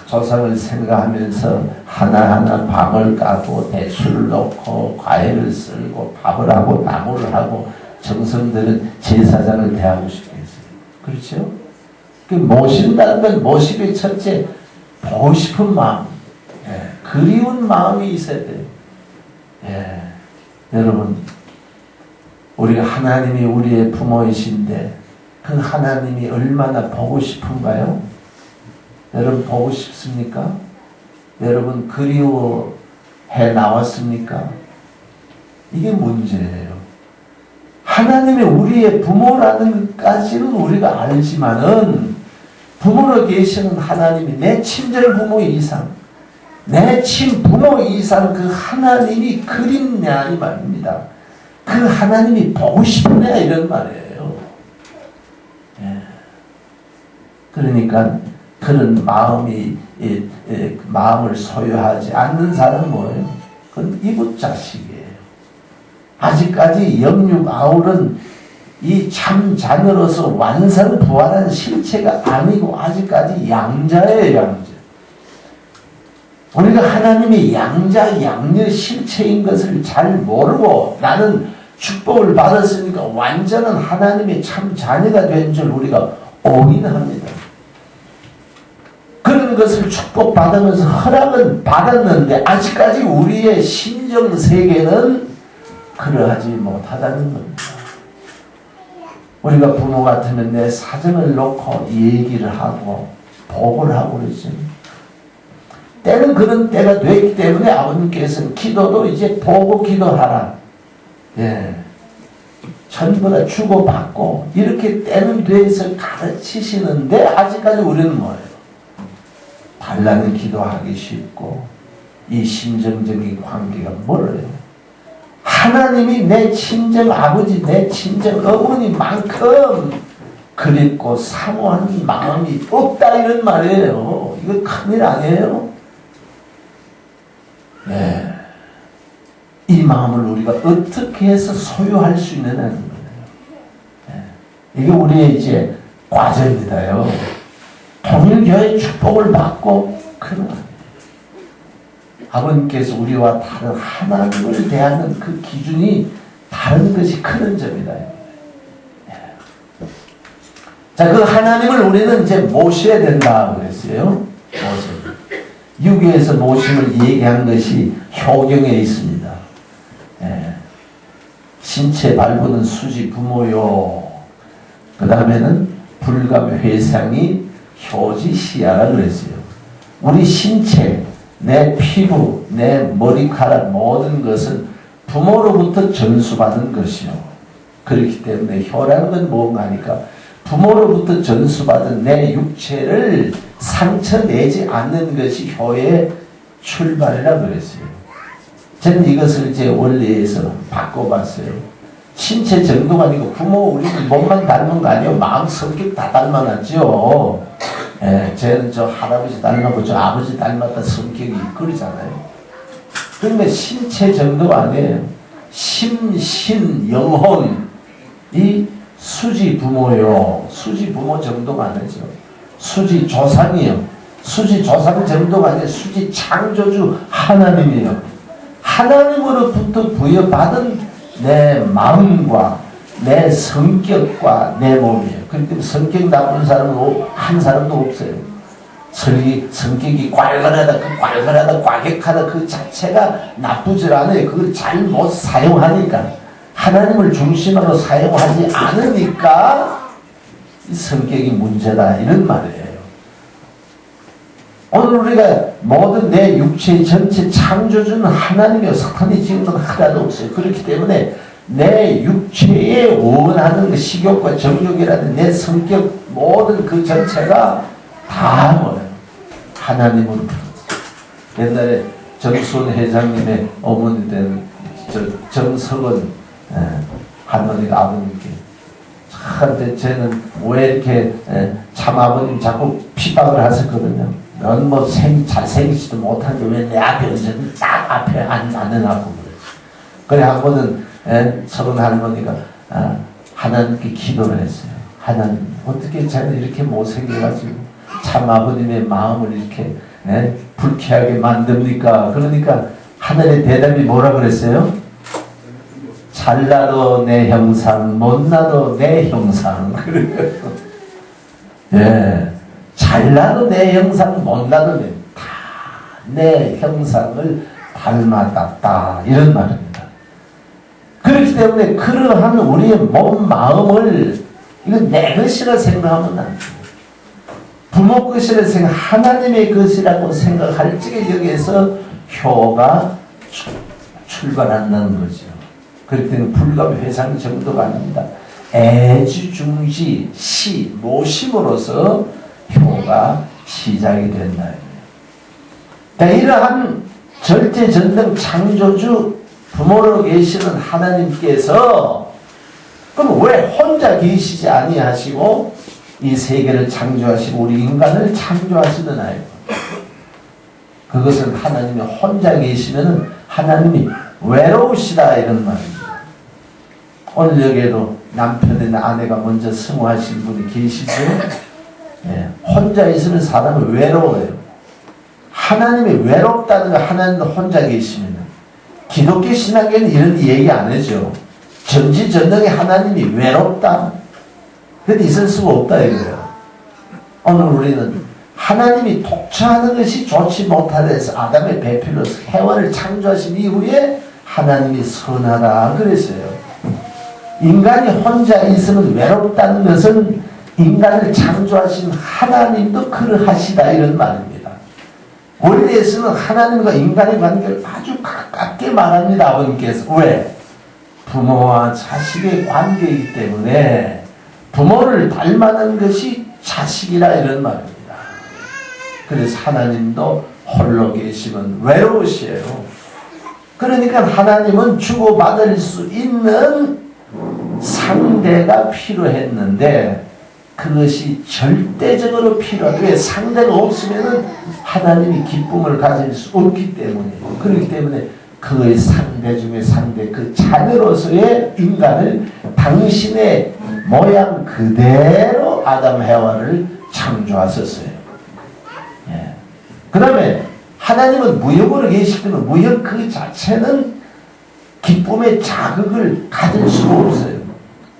조상을 생각하면서 하나하나 방을 까고 대추를 놓고 과일을 썰고 밥을 하고 나무를 하고 정성들은 제사장을 대하고 싶겠어요. 그렇죠? 그 모신다는 건 모시기 첫째 보고 싶은 마음, 그리운 마음이 있어야 돼요. 예. 여러분, 우리가 하나님이 우리의 부모이신데 그 하나님이 얼마나 보고 싶은가요? 여러분 보고 싶습니까? 여러분 그리워해 나왔습니까? 이게 문제예요. 하나님이 우리의 부모라는 것까지는 우리가 알지만은 부모로 계시는 하나님이 내 친절 부모 이상, 내 친부모 이상 그 하나님이 그립냐 이 말입니다. 그 하나님이 보고 싶냐 이런 말이에요. 예. 그러니까 그런 마음을 소유하지 않는 사람은 뭐예요? 그건 이웃자식이에요. 아직까지 영육아울은 이 참 자녀로서 완성 부활한 실체가 아니고 아직까지 양자예요, 양자. 우리가 하나님의 양자 양녀 실체인 것을 잘 모르고 나는 축복을 받았으니까 완전한 하나님의 참 자녀가 된 줄 우리가 오인합니다. 그런 것을 축복받으면서 허락은 받았는데 아직까지 우리의 심정 세계는 그러하지 못하다는 겁니다. 우리가 부모 같으면 내 사정을 놓고 얘기를 하고 보고를 하고 그러죠. 때는 그런 때가 됐기 때문에 아버님께서는 기도도 이제 보고 기도하라. 예. 전부 다 주고받고 이렇게 때는 돼서 가르치시는데 아직까지 우리는 뭐예요? 달라는 기도하기 쉽고 이 심정적인 관계가 멀어요. 하나님이 내 친정 아버지, 내 친정 어머니만큼 그립고 사모하는 마음이 없다 이런 말이에요. 이거 큰일 아니에요? 네. 이 마음을 우리가 어떻게 해서 소유할 수 있느냐는 거예요. 네. 이게 우리의 이제 과제입니다요. 통일교회 축복을 받고 그런 아버님께서 우리와 다른 하나님을 대하는 그 기준이 다른 것이 큰 점이다. 자, 그 하나님을 우리는 이제 모셔야 된다 그랬어요. 유교에서 모심을 얘기한 것이 효경에 있습니다. 신체 발부는 수지 부모요. 그 다음에는 불감 회상이 효지 시야라 그랬어요. 우리 신체, 내 피부, 내 머리카락 모든 것은 부모로부터 전수받은 것이요. 그렇기 때문에 효라는 건 뭔가 하니까 부모로부터 전수받은 내 육체를 상처내지 않는 것이 효의 출발이라 그랬어요. 저는 이것을 이제 원리에서 바꿔봤어요. 신체 정도가 아니고 부모 우리는 몸만 닮은 거 아니에요. 마음 성격 다 닮아놨죠. 예, 쟤는 저 할아버지 닮았고 저 아버지 닮았다 성격이 그러잖아요. 그러니까 신체 정도가 아니에요. 심, 신, 영혼 이 수지 부모요. 수지 부모 정도가 아니죠. 수지 조상이요. 수지 조상 정도가 아니라 수지 창조주 하나님이요. 하나님으로부터 부여받은 내 마음과 내 성격과 내 몸이에요. 그러니까 성격 나쁜 사람은 한 사람도 없어요. 성격이 괄괄하다, 과격하다 그 자체가 나쁘질 않아요. 그걸 잘못 사용하니까 하나님을 중심으로 사용하지 않으니까 이 성격이 문제다 이런 말이에요. 오늘 우리가 모든 내 육체 전체 창조주는 하나님이요. 사탄이 지은 건 하나도 없어요. 그렇기 때문에 내 육체에 원하는 그 식욕과 정욕이라는 내 성격 모든 그 전체가 다 뭐예요? 하나님으로. 옛날에 정순 회장님의 어머니 된 정석은 할머니가 아버님께 한테 쟤는 왜 이렇게 참 아버님 자꾸 핍박을 하셨거든요. 넌 뭐 잘생기지도 못한데 왜 내 앞에 언제든 딱 앞에 앉아놓고 그래. 그래 하고는 서른 할머니가 하나님께 기도를 했어요. 하나님 어떻게 쟤는 이렇게 못생겨가지고 참 아버님의 마음을 이렇게 불쾌하게 만듭니까? 그러니까 하늘의 대답이 뭐라 그랬어요? 잘나도 내 형상, 못나도 내 형상. 예, 잘나도 내 형상, 못나도 내 형상을 닮았다. 이런 말입니다. 그렇기 때문에 그러한 우리의 몸, 마음을 이건 내 것이라 생각하면 안 돼요. 부모 것이라 생각, 하나님의 것이라고 생각할 적에 여기에서 효가 출발한다는 거죠. 그렇기 때문에 불감 회상 정도가 아닙니다. 애주중지 시 모심으로서 효가 시작이 된다. 이러한 절대전능 창조주 부모로 계시는 하나님께서 그럼 왜 혼자 계시지 아니하시고 이 세계를 창조하시고 우리 인간을 창조하시느냐요. 그것은 하나님이 혼자 계시면 하나님이 외로우시다 이런 말입니다. 오늘 여기에도 남편이나 아내가 먼저 승화하신 분이 계시죠? 네. 혼자 있으면 사람은 외로워요. 하나님이 외롭다는 거 하나님도 혼자 계시면 기독교 신학에는 이런 얘기 안 하죠. 전지전능의 하나님이 외롭다. 그런데 있을 수가 없다 이거예요. 오늘 우리는 하나님이 독처하는 것이 좋지 못하다 해서 아담의 배필로서 해와를 창조하신 이후에 하나님이 선하다 그랬어요. 인간이 혼자 있으면 외롭다는 것은 인간을 창조하신 하나님도 그러하시다 이런 말입니다. 원리에서는 하나님과 인간의 관계를 아주 가깝게 말합니다. 아버님께서. 왜? 부모와 자식의 관계이기 때문에 부모를 닮아가는 것이 자식이라 이런 말입니다. 그래서 하나님도 홀로 계시면 외로우시에요. 그러니까 하나님은 주고받을 수 있는 상대가 필요했는데 그것이 절대적으로 필요하다. 왜? 상대가 없으면 하나님이 기쁨을 가질 수 없기 때문이에요. 그렇기 때문에 그의 상대 중에 상대, 그 자녀로서의 인간을 당신의 모양 그대로 아담 해와를 창조하셨어요. 예. 그 다음에 하나님은 무역으로 계시거든. 무역 그 자체는 기쁨의 자극을 가질 수가 없어요.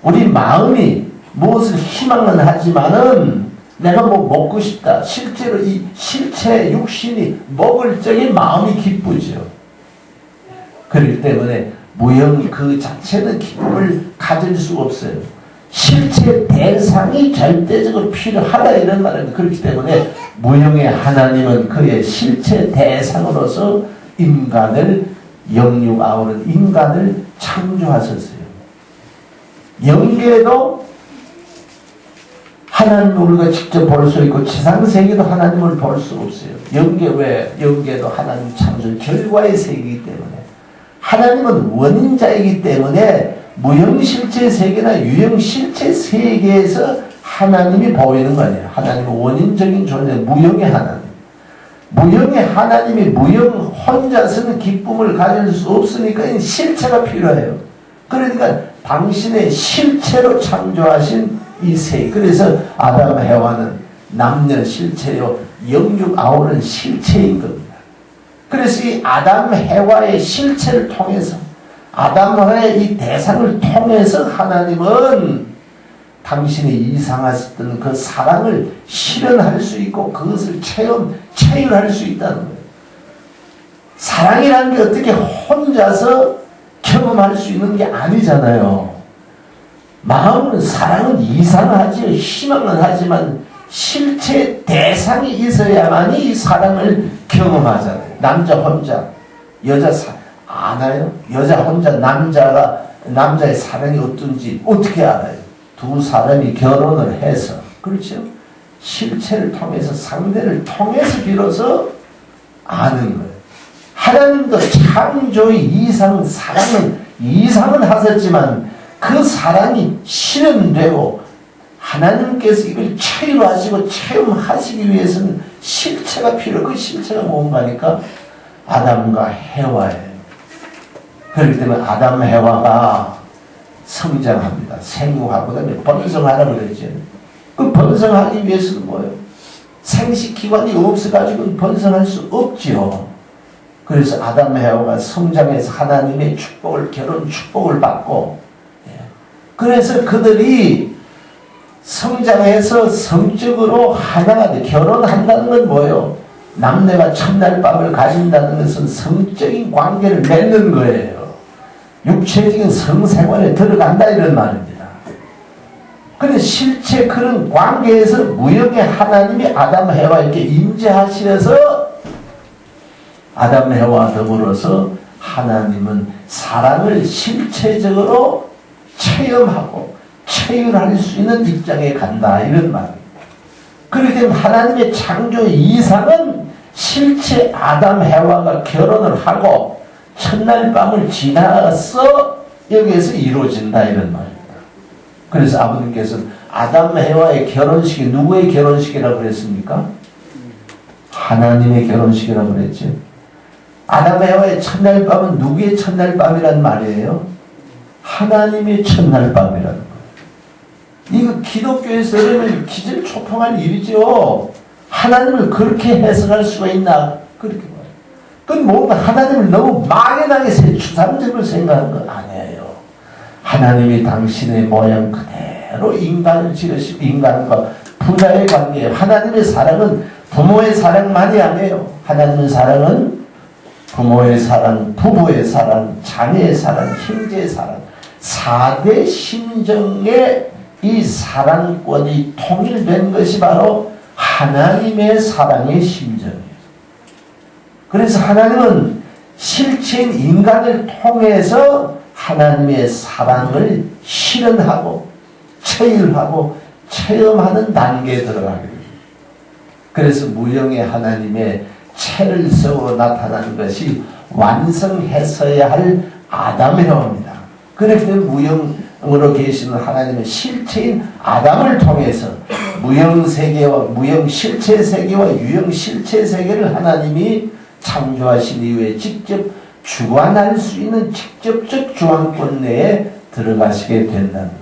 우리 마음이 무엇을 희망은 하지만은 내가 뭐 먹고 싶다. 실제로 이 실체 육신이 먹을 적에 마음이 기쁘죠. 그렇기 때문에 무형 그 자체는 기쁨을 가질 수가 없어요. 실체 대상이 절대적으로 필요하다 이런 말입니다. 그렇기 때문에 무형의 하나님은 그의 실체 대상으로서 인간을 영육 아우른 인간을 창조하셨어요. 영계도 하나님을 우리가 직접 볼 수 있고 지상세계도 하나님을 볼 수 없어요. 영계 왜? 영계도 하나님 창조 결과의 세계이기 때문에 하나님은 원인자이기 때문에 무형실체 세계나 유형실체 세계에서 하나님이 보이는 거 아니에요. 하나님은 원인적인 존재, 무형의 하나님. 무형의 하나님이 무형 혼자서는 기쁨을 가질 수 없으니까 실체가 필요해요. 그러니까 당신의 실체로 창조하신 이 세계. 그래서 아담 해와는 남녀 실체요 영육 아우는 실체인 겁니다. 그래서 이 아담 해와의 실체를 통해서 아담 해와의 이 대상을 통해서 하나님은 당신이 이상하셨던 그 사랑을 실현할 수 있고 그것을 체휼할 수 있다는 거예요. 사랑이라는 게 어떻게 혼자서 경험할 수 있는 게 아니잖아요. 마음은 사랑은 이상하지요. 희망은 하지만 실체 대상이 있어야만이 이 사랑을 경험하잖아요. 남자 혼자 여자 아나요? 여자 혼자 남자의 사랑이 어떤지 어떻게 알아요? 두 사람이 결혼을 해서 그렇죠? 실체를 통해서 상대를 통해서 비로소 아는 거예요. 하나님도 창조의 이상 사랑은 이상은 하셨지만 그 사랑이 실현되고 하나님께서 이걸 체험하시고 체험하시기 위해서는 실체가 필요해요. 그 실체가 뭔가니까 아담과 해와예요. 그렇기 때문에 아담 해와가 성장합니다. 생육하고 그다음에 번성하라고 그랬죠. 그 번성하기 위해서는 뭐예요? 생식기관이 없어가지고 번성할 수 없지요. 그래서 아담 해와가 성장해서 하나님의 축복을 결혼 축복을 받고 그래서 그들이 성장해서 성적으로 하나가 돼. 결혼한다는 건 뭐예요? 남녀가 첫날 밤을 가진다는 것은 성적인 관계를 맺는 거예요. 육체적인 성생활에 들어간다 이런 말입니다. 그런데 실제 그런 관계에서 무형의 하나님이 아담 해와에게 임재하시면서 아담 해와 더불어서 하나님은 사랑을 실체적으로 체험하고 체휼할 수 있는 입장에 간다 이런 말입니다. 그렇기 때문에 하나님의 창조의 이상은 실체 아담 해와가 결혼을 하고 첫날 밤을 지나서 여기에서 이루어진다 이런 말입니다. 그래서 아버님께서 아담 해와의 결혼식이 누구의 결혼식이라고 그랬습니까? 하나님의 결혼식이라고 그랬죠. 아담 해와의 첫날 밤은 누구의 첫날 밤이란 말이에요? 하나님의 첫날 밤이라는 거예요. 이거 기독교에서 여러분 기절초풍할 일이죠. 하나님을 그렇게 해석할 수가 있나? 그렇게 말해요. 그건 뭔가 하나님을 너무 막연하게 추상적으로 생각하는 건 아니에요. 하나님이 당신의 모양 그대로 인간을 지으시고 인간과 부자의 관계, 하나님의 사랑은 부모의 사랑만이 아니에요. 하나님의 사랑은 부모의 사랑, 부부의 사랑, 자녀의 사랑, 형제의 사랑, 4대 심정의 이 사랑권이 통일된 것이 바로 하나님의 사랑의 심정이에요. 그래서 하나님은 실체인 인간을 통해서 하나님의 사랑을 실현하고 체휼하고 체험하는 단계에 들어가게 됩니다. 그래서 무형의 하나님의 체를 세워 나타나는 것이 완성했어야 할 아담이라고 합니다. 그렇기 때문에 무형으로 계시는 하나님의 실체인 아담을 통해서 무형 세계와 무형 실체 세계와 유형 실체 세계를 하나님이 창조하신 이후에 직접 주관할 수 있는 직접적 주관권 내에 들어가시게 된다는 겁니다.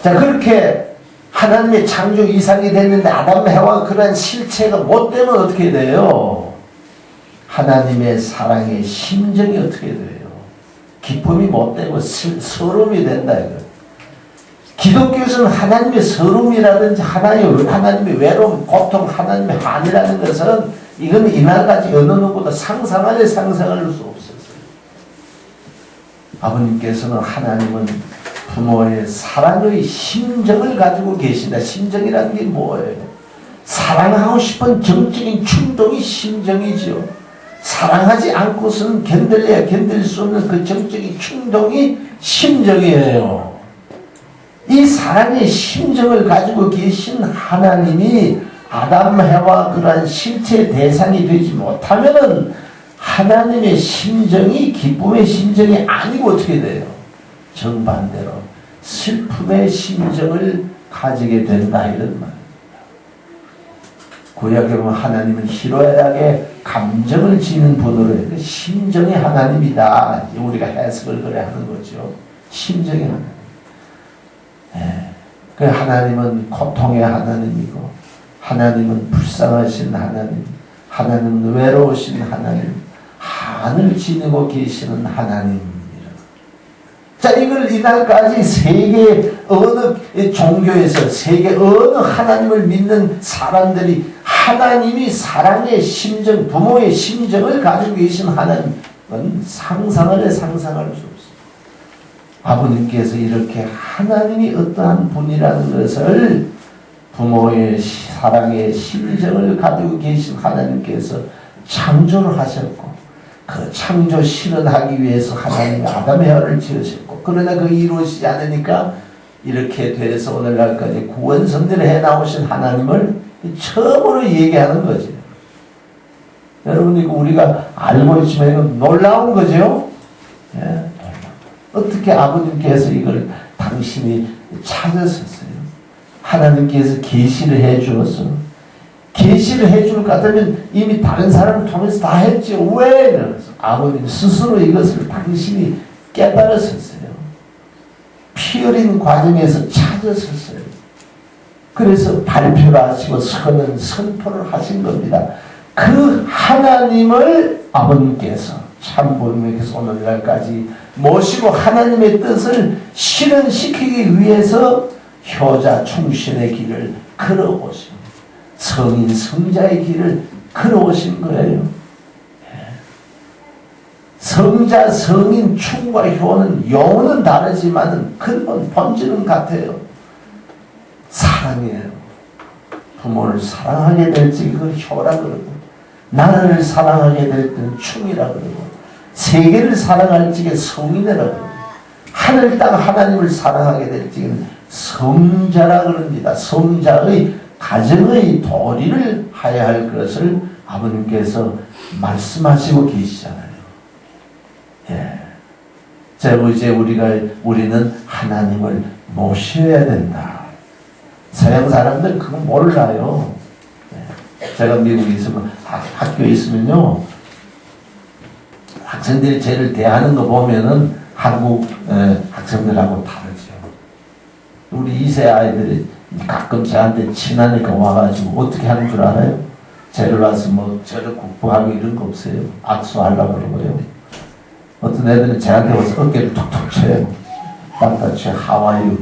자, 그렇게 하나님의 창조 이상이 됐는데 아담 해와 그런 실체가 못 되면 어떻게 돼요? 하나님의 사랑의 심정이 어떻게 돼요? 기쁨이 못 되고 서름이 된다 이거. 기독교에서는 하나님의 서름이라든지 하나님의 외로움, 고통, 하나님의 한이라는 것은 이건 이날까지 어느 누구도 상상할 수 없었어요. 아버님께서는 하나님은 부모의 사랑의 심정을 가지고 계신다. 심정이라는 게 뭐예요? 사랑하고 싶은 정적인 충동이 심정이죠. 사랑하지 않고서는 견딜래야 견딜 수 없는 그 정적인 충동이 심정이에요. 이 사랑의 심정을 가지고 계신 하나님이 아담 해와 그러한 실체의 대상이 되지 못하면은 하나님의 심정이 기쁨의 심정이 아니고 어떻게 돼요? 정반대로 슬픔의 심정을 가지게 된다 이런 말입니다. 구약에 보면 하나님은 희로애락의 감정을 지닌 분으로 그 심정이 하나님이다. 우리가 해석을 그래 하는 거죠. 심정이 하나님. 그 하나님은 고통의 하나님이고 하나님은 불쌍하신 하나님, 하나님은 외로우신 하나님, 한을 지니고 계시는 하나님입니다. 자, 이걸 이날까지 세계 어느 종교에서 세계 어느 하나님을 믿는 사람들이 하나님이 사랑의 심정, 부모의 심정을 가지고 계신 하나님은 상상을 상상할 수 없습니다. 아버님께서 이렇게 하나님이 어떠한 분이라는 것을 부모의 사랑의 심정을 가지고 계신 하나님께서 창조를 하셨고 그 창조 실현하기 위해서 하나님이 아담의 해와를 지으셨고 그러나 그 이루어지지 않으니까 이렇게 돼서 오늘날까지 구원 선대를 해나오신 하나님을 처음으로 얘기하는 거죠. 여러분 이거 우리가 알고 있지만 이건 놀라운 거죠. 예? 어떻게 아버님께서 이걸 당신이 찾으셨어요? 하나님께서 계시를 해 주었어. 계시를 해 줄 것 같으면 이미 다른 사람을 통해서 다 했죠. 왜? 그래서 아버님 스스로 이것을 당신이 깨달으셨어요. 피 흘린 과정에서 찾으셨어요. 그래서 발표를 하시고 선포를 하신 겁니다. 그 하나님을 아버님께서 참부님께서 오늘날까지 모시고 하나님의 뜻을 실현시키기 위해서 효자 충신의 길을 걸어오신 성인 성자의 길을 걸어오신 거예요. 성자, 성인, 충과 효는 용어는 다르지만 근본 본질은 같아요. 사랑이에요. 부모를 사랑하게 될 때 그걸 효라 그러고 나라를 사랑하게 될 때는 충이라 그러고 세계를 사랑할 적에 성인이라 그러고 하늘 땅 하나님을 사랑하게 될 적에는 성자라 그럽니다. 성자의 가정의 도리를 하야 할 것을 아버님께서 말씀하시고 계시잖아요. 예. 자, 이제 우리는 하나님을 모셔야 된다. 서양 사람들 그거 몰라요. 예. 제가 미국에 있으면 학교에 있으면요 학생들이 쟤를 대하는 거 보면은 한국 학생들하고 다르죠. 우리 2세 아이들이 가끔 저한테 친하니까 와가지고 어떻게 하는 줄 알아요? 제를 와서 뭐 저를 국부하고 이런 거 없어요. 악수하려고 그러고요. 어떤 애들은 제한테 와서 어깨를 툭툭 쳐요. 땅따치 하와이유.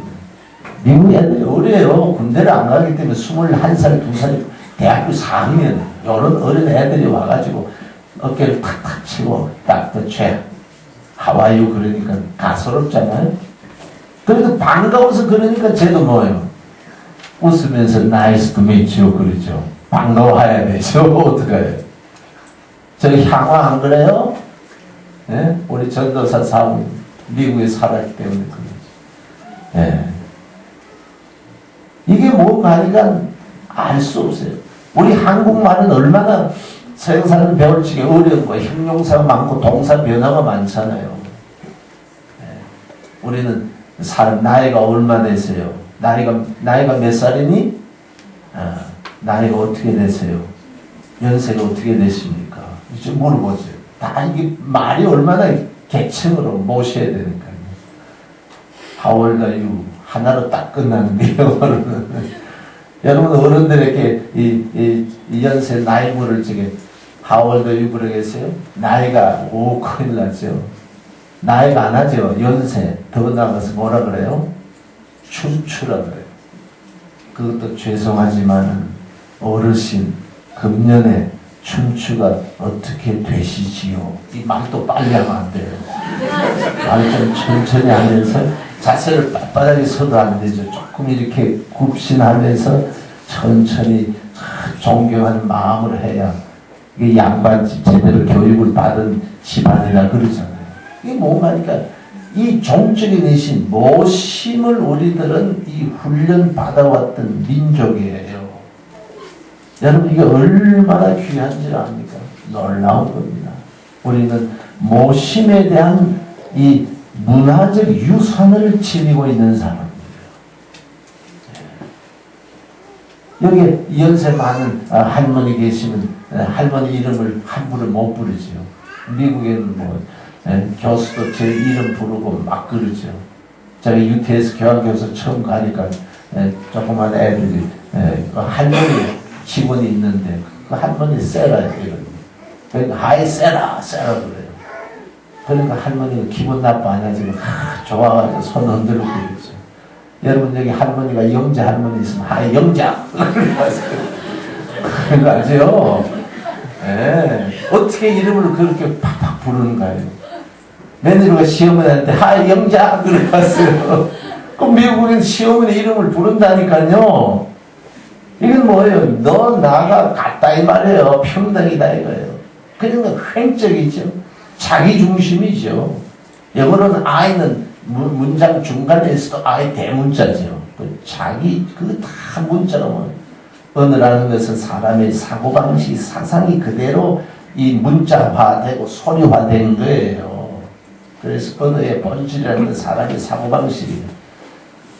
미국 애들이 어려요. 군대를 안 가기 때문에 21살, 2살, 대학교 4학년 이런 어린 애들이 와가지고 어깨를 탁탁 치고 땅따치 하와이유 그러니까 가소롭잖아요. 그래도 반가워서 그러니까 쟤도 뭐예요? 웃으면서 나이스 투 미치요 그러죠. 반가워해야 되죠. 어떡해요? 저희 향화 안 그래요? 예? 우리 전도사 사모 미국에 살았기 때문에 그러죠. 예. 이게 뭔가 하니까 알 수 없어요. 우리 한국말은 얼마나 서양 사람 배울 적에 어려운 거예요. 형용사가 많고 동사 변화가 많잖아요. 예. 우리는 사람 나이가 얼마 되세요? 나이가 몇 살이니? 나이가 어떻게 되세요? 연세가 어떻게 되십니까? 이제 물어보죠. 다 이게 말이 얼마나 계층으로 모셔야 되니까요. How old are you? 하나로 딱 끝나는데 영어로는. 여러분 어른들에게 이 연세 나이 물을 적에 How old are you 그러겠어요? 나이가 큰일 났죠. 나이가 안 하죠. 연세 더 나가서 뭐라 그래요? 춘추라 그래요. 그것도 죄송하지만 어르신 금년에 춘추가 어떻게 되시지요? 이 말도 빨리 하면 안 돼요. 말 좀 천천히 하면서 자세를 빳빳하게 서도 안 되죠. 조금 이렇게 굽신하면서 천천히 존경하는 마음으로 해야 이게 양반집 제대로 교육을 받은 집안이라 그러잖아요. 이게 뭔가 하니까 이 종적인 의심, 모심을 우리들은 이 훈련 받아왔던 민족이에요. 여러분 이게 얼마나 귀한지 압니까? 놀라운 겁니다. 우리는 모심에 대한 이 문화적 유산을 지니고 있는 사람이에요. 여기 연세 많은 할머니 계시면 할머니 이름을 함부로 못 부르죠. 미국에는 뭐 교수도 제 이름 부르고 막 그러죠. 제가 UTS 교환교수 처음 가니까 조그만 애들이 할머니 직원이 있는데 그 할머니 세라 이러거든요. 그러니까 하이 세라 그래요. 그러니까 할머니가 기분 나빠 안 하지만 좋아가지고 손 흔들고 그러죠. 여러분 여기 할머니가 영자 할머니 있으면 하이 영자 그거 알죠? 어떻게 이름을 그렇게 팍팍 부르는가요? 며느리가 시어머니한테 하이 영자 그래갔어요. 그럼 미국은 시어머니 이름을 부른다니까요. 이건 뭐예요? 너 나가 같다 이 말이에요. 평등이다 이거예요. 그러니까 횡적이죠. 자기중심이죠. 영어로는 I는 문장 중간에 있어도 I 대문자죠. 자기 그 다 문자가 뭐예요? 언어라는 것은 사람의 사고방식, 사상이 그대로 이 문자화되고 소리화된 거예요. 그래서 언어의 본질이라는 건 사람의 사고방식이에요.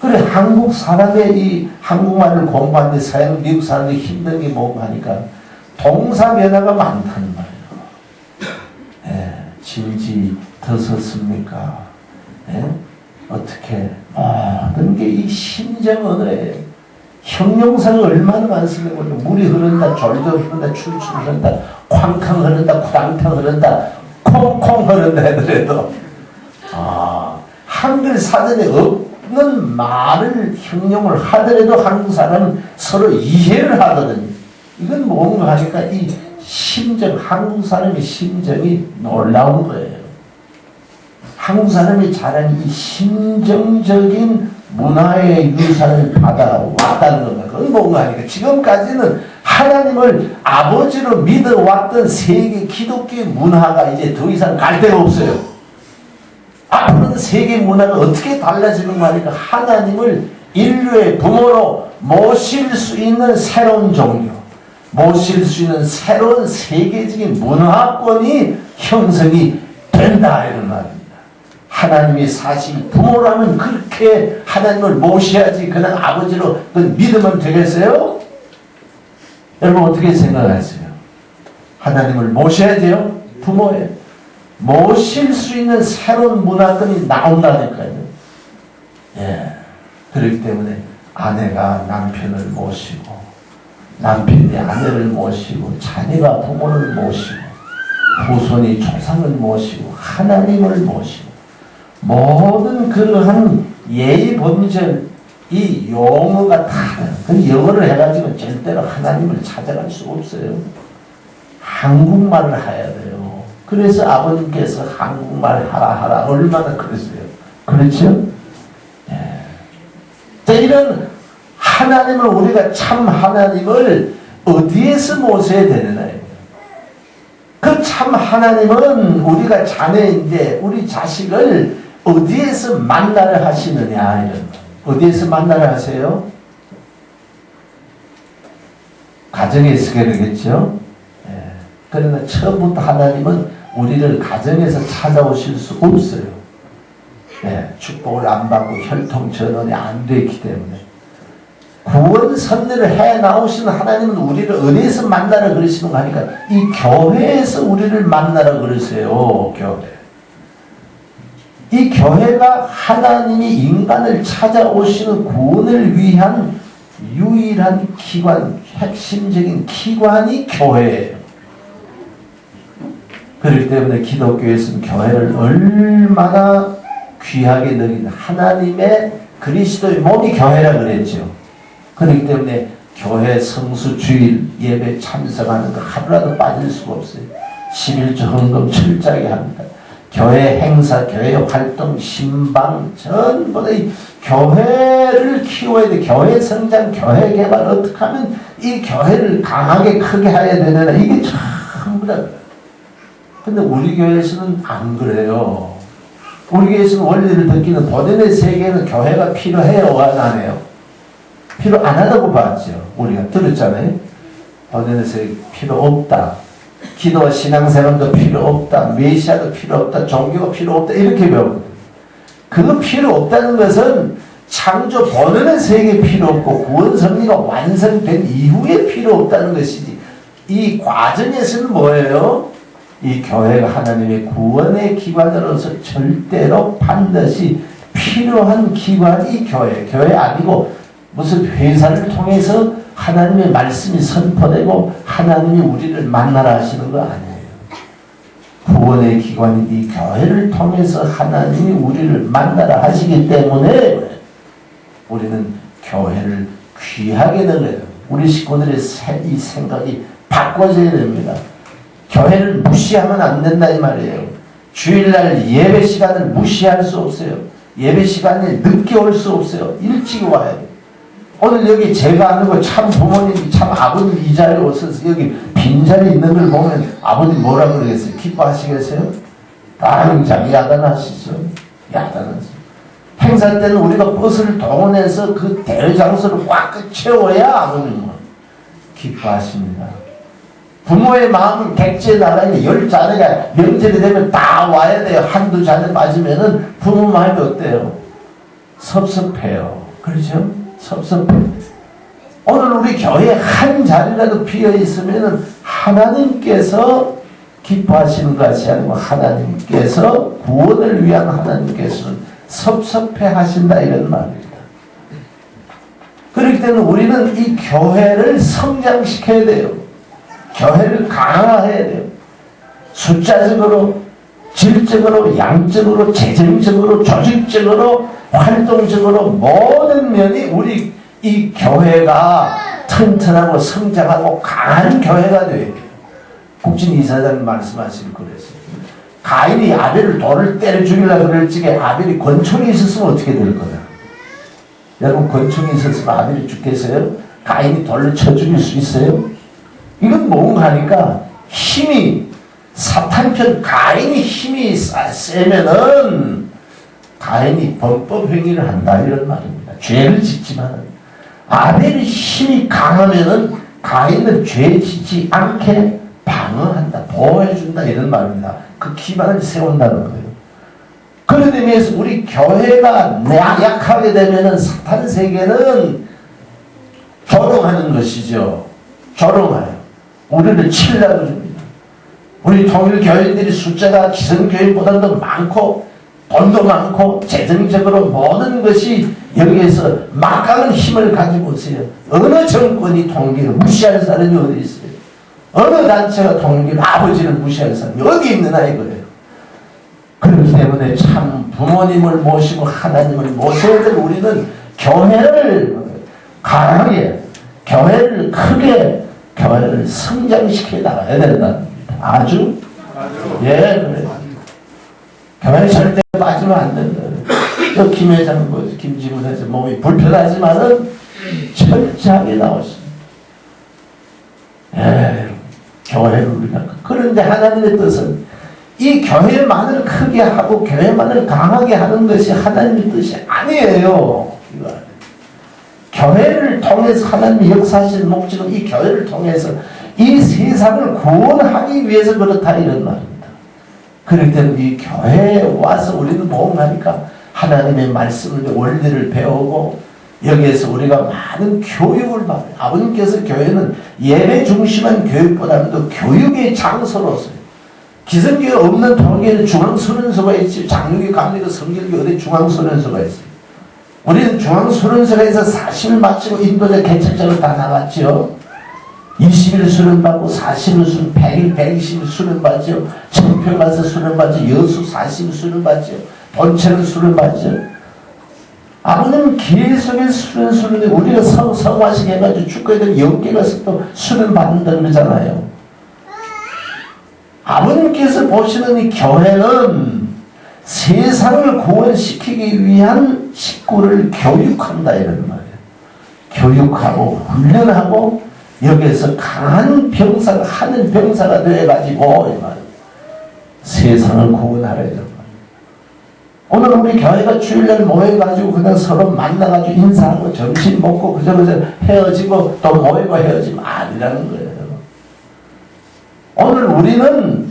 그래 한국 사람의 이 한국말을 공부하는데 서양 미국 사람들이 힘든 게 뭔가 하니까 동사 변화가 많다는 말이에요. 질지 더섰습니까? 어떻게 모든 게 이 심정 언어예요. 형용사가 얼마나 많습니까? 물이 흐른다, 졸졸 흐른다, 출출 흐른다, 쾅쾅 흐른다, 쿠당탕 흐른다, 콩콩 흐른다 해더라도 한글 사전에 없는 말을 형용을 하더라도 한국 사람은 서로 이해를 하거든요. 이건 뭔가 하니까 이 심정, 한국 사람의 심정이 놀라운 거예요. 한국 사람이 자란 이 심정적인 문화의 유산을 받아왔다는 겁니다. 그건 뭔가 하니까 지금까지는 하나님을 아버지로 믿어왔던 세계 기독교 문화가 이제 더 이상 갈 데가 없어요. 앞으로는 세계 문화가 어떻게 달라지는 거 하니까 하나님을 인류의 부모로 모실 수 있는 새로운 종교, 모실 수 있는 새로운 세계적인 문화권이 형성이 된다 이런 말입니다. 하나님이 사실 부모라면 그렇게 하나님을 모셔야지 그냥 아버지로 믿으면 되겠어요? 여러분 어떻게 생각하세요? 하나님을 모셔야 돼요? 부모예요. 모실 수 있는 새로운 문화권이 나온다니까요. 그렇기 때문에 아내가 남편을 모시고 남편이 아내를 모시고 자녀가 부모를 모시고 후손이 조상을 모시고 하나님을 모시고 모든 그러한 예의 범절 이 용어가 다 그 영어를 해가지고 절대로 하나님을 찾아갈 수 없어요. 한국말을 해야 돼요. 그래서 아버님께서 한국말 하라 얼마나 그랬어요. 그렇죠? 예. 자, 이런 하나님을 우리가 참 하나님을 어디에서 모셔야 되느냐요. 그 참 하나님은 우리가 자녀인데 우리 자식을 어디에서 만나려 하시느냐 이런 거. 어디에서 만나려 하세요? 가정에서 그러겠죠. 예. 그러나 처음부터 하나님은 우리를 가정에서 찾아오실 수 없어요. 예. 축복을 안 받고 혈통 전원이 안 되기 때문에 구원 섭리를 해 나오시는 하나님은 우리를 어디에서 만나라 그러시는 거 하니까 이 교회에서 우리를 만나라 그러세요. 교회. 이 교회가 하나님이 인간을 찾아오시는 구원을 위한 유일한 기관, 핵심적인 기관이 교회예요. 그렇기 때문에 기독교에서는 교회를 얼마나 귀하게 여기는 하나님의 그리스도의 몸이 교회라 그랬죠. 그렇기 때문에 교회 성수 주일 예배 참석하는 거 하루라도 빠질 수가 없어요. 11조 헌금 철저하게 합니다. 교회 행사, 교회 활동, 신방 전부 다 이 교회를 키워야 돼. 교회 성장, 교회 개발 어떻게 하면 이 교회를 강하게 크게 해야 되나 이게 전부 다 그래요. 근데 우리 교회에서는 안 그래요. 우리 교회에서는 원리를 듣기는 본인의 세계에는 교회가 필요해요, 안 해요? 필요 안 하다고 봤죠. 우리가 들었잖아요. 본인의 세계 필요 없다. 기도와 신앙생활도 필요 없다. 메시아도 필요 없다. 종교가 필요 없다. 이렇게 배우거든요. 그거 필요 없다는 것은 창조 본연의 세계에 필요 없고 구원 섭리가 완성된 이후에 필요 없다는 것이지. 이 과정에서는 뭐예요? 이 교회가 하나님의 구원의 기관으로서 절대로 반드시 필요한 기관이 교회. 교회 아니고 무슨 회사를 통해서 하나님의 말씀이 선포되고 하나님이 우리를 만나라 하시는 거 아니에요. 구원의 기관인 이 교회를 통해서 하나님이 우리를 만나라 하시기 때문에 우리는 교회를 귀하게 여겨요. 우리 식구들의 이 생각이 바꿔져야 됩니다. 교회를 무시하면 안 된다 이 말이에요. 주일날 예배 시간을 무시할 수 없어요. 예배 시간에 늦게 올 수 없어요. 일찍 와야 돼요. 오늘 여기 제가 아는 거 참 부모님이 참 아버님 이 자리에 오셔서 여기 빈자리 있는 걸 보면 아버님 뭐라 그러겠어요? 기뻐하시겠어요? 당장 야단하시죠. 야단하시죠. 행사 때는 우리가 버스를 동원해서 그 대장소를 꽉 채워야 아버님은 기뻐하십니다. 부모의 마음은 객지에 나가니 10자녀가 명절이 되면 다 와야 돼요. 한두 자녀 빠지면은 부모 마음이 어때요? 섭섭해요. 그렇죠? 섭섭해. 오늘 우리 교회에 한 자리라도 비어 있으면은 하나님께서 기뻐하시는 것이 아니고 하나님께서 구원을 위한 하나님께서는 섭섭해 하신다 이런 말입니다. 그렇기 때문에 우리는 이 교회를 성장시켜야 돼요. 교회를 강화해야 돼요. 숫자적으로, 질적으로, 양적으로, 재정적으로, 조직적으로, 활동적으로 모든 면이 우리 이 교회가 튼튼하고 성장하고 강한 교회가 돼야 돼요. 국진 이사장님 말씀하신 그랬어요. 가인이 아벨을 돌을 때려 죽이려고 그럴 적에 아벨이 권총이 있었으면 어떻게 될 거야? 여러분 권총이 있었으면 아벨이 죽겠어요? 가인이 돌로 쳐 죽일 수 있어요? 이건 뭔가 하니까 힘이 사탄 편 가인이 힘이 세면은 가인이 범법 행위를 한다 이런 말입니다. 죄를 짓지만 아벨이 힘이 강하면은 가인은 죄 짓지 않게 방어한다, 보호해준다 이런 말입니다. 그 기반을 세운다는 거예요. 그런 의미에서 우리 교회가 약하게 되면은 사탄 세계는 조롱하는 것이죠. 조롱해요. 우리를 치려고 줍니다. 우리 통일교인들이 숫자가 기성교인보다도 많고 돈도 많고 재정적으로 모든 것이 여기에서 막강한 힘을 가지고 있어요. 어느 정권이 통일을 무시할 사람이 어디 있어요? 어느 단체가 통일을 아버지를 무시할 사람이 어디 있느냐 이거예요. 그렇기 때문에 참 부모님을 모시고 하나님을 모셔야 될 우리는 교회를 강하게, 교회를 크게, 교회를 성장시켜 나가야 된다는 겁니다. 아주 예, 그래. 교회 절대 빠지면 안 된다. 저 김 회장, 김지문 회장 몸이 불편하지만은 철저하게 나오십니다. 예, 교회를 우리가. 그런데 하나님의 뜻은 이 교회만을 크게 하고 교회만을 강하게 하는 것이 하나님의 뜻이 아니에요. 이거. 교회를 통해서 하나님이 역사하시는 목적은 이 교회를 통해서 이 세상을 구원하기 위해서 그렇다 이런 말입니다. 그렇기 때문에 이 교회에 와서 우리는 뭔가 하니까 하나님의 말씀을 원리를 배우고 여기에서 우리가 많은 교육을 받아요. 아버님께서 교회는 예배 중심한 교육보다는 더 교육의 장소로서요. 기성교회 없는 통계는 중앙수련소가 있지, 장로교, 감리교, 성결교 어디 중앙수련소가 있어요. 우리는 중앙수련소가 있어 40일 마치고 인도자 개척자로 다 나갔죠. 20일 수련받고 40일 수련, 100일, 120일 수련받죠. 청평 가서 수련받죠. 여수 40일 수련받죠. 본체는 수련받죠. 아버님은 계속해서 수련에 우리가 성화식 해가지고 축구애들 10개 가서 또 수련받는다 그러잖아요. 아버님께서 보시는 이 교회는 세상을 구원시키기 위한 식구를 교육한다 이런 말이에요. 교육하고 훈련하고 여기에서 강한 병사가 하는 병사가 되어가지고 이 말이에요. 세상을 구원하라 이런 말이에요. 오늘 우리 교회가 주일날 모여가지고 그냥 서로 만나가지고 인사하고 점심 먹고 그저 헤어지고 또 모이고 헤어지면 아니라는 거예요. 오늘 우리는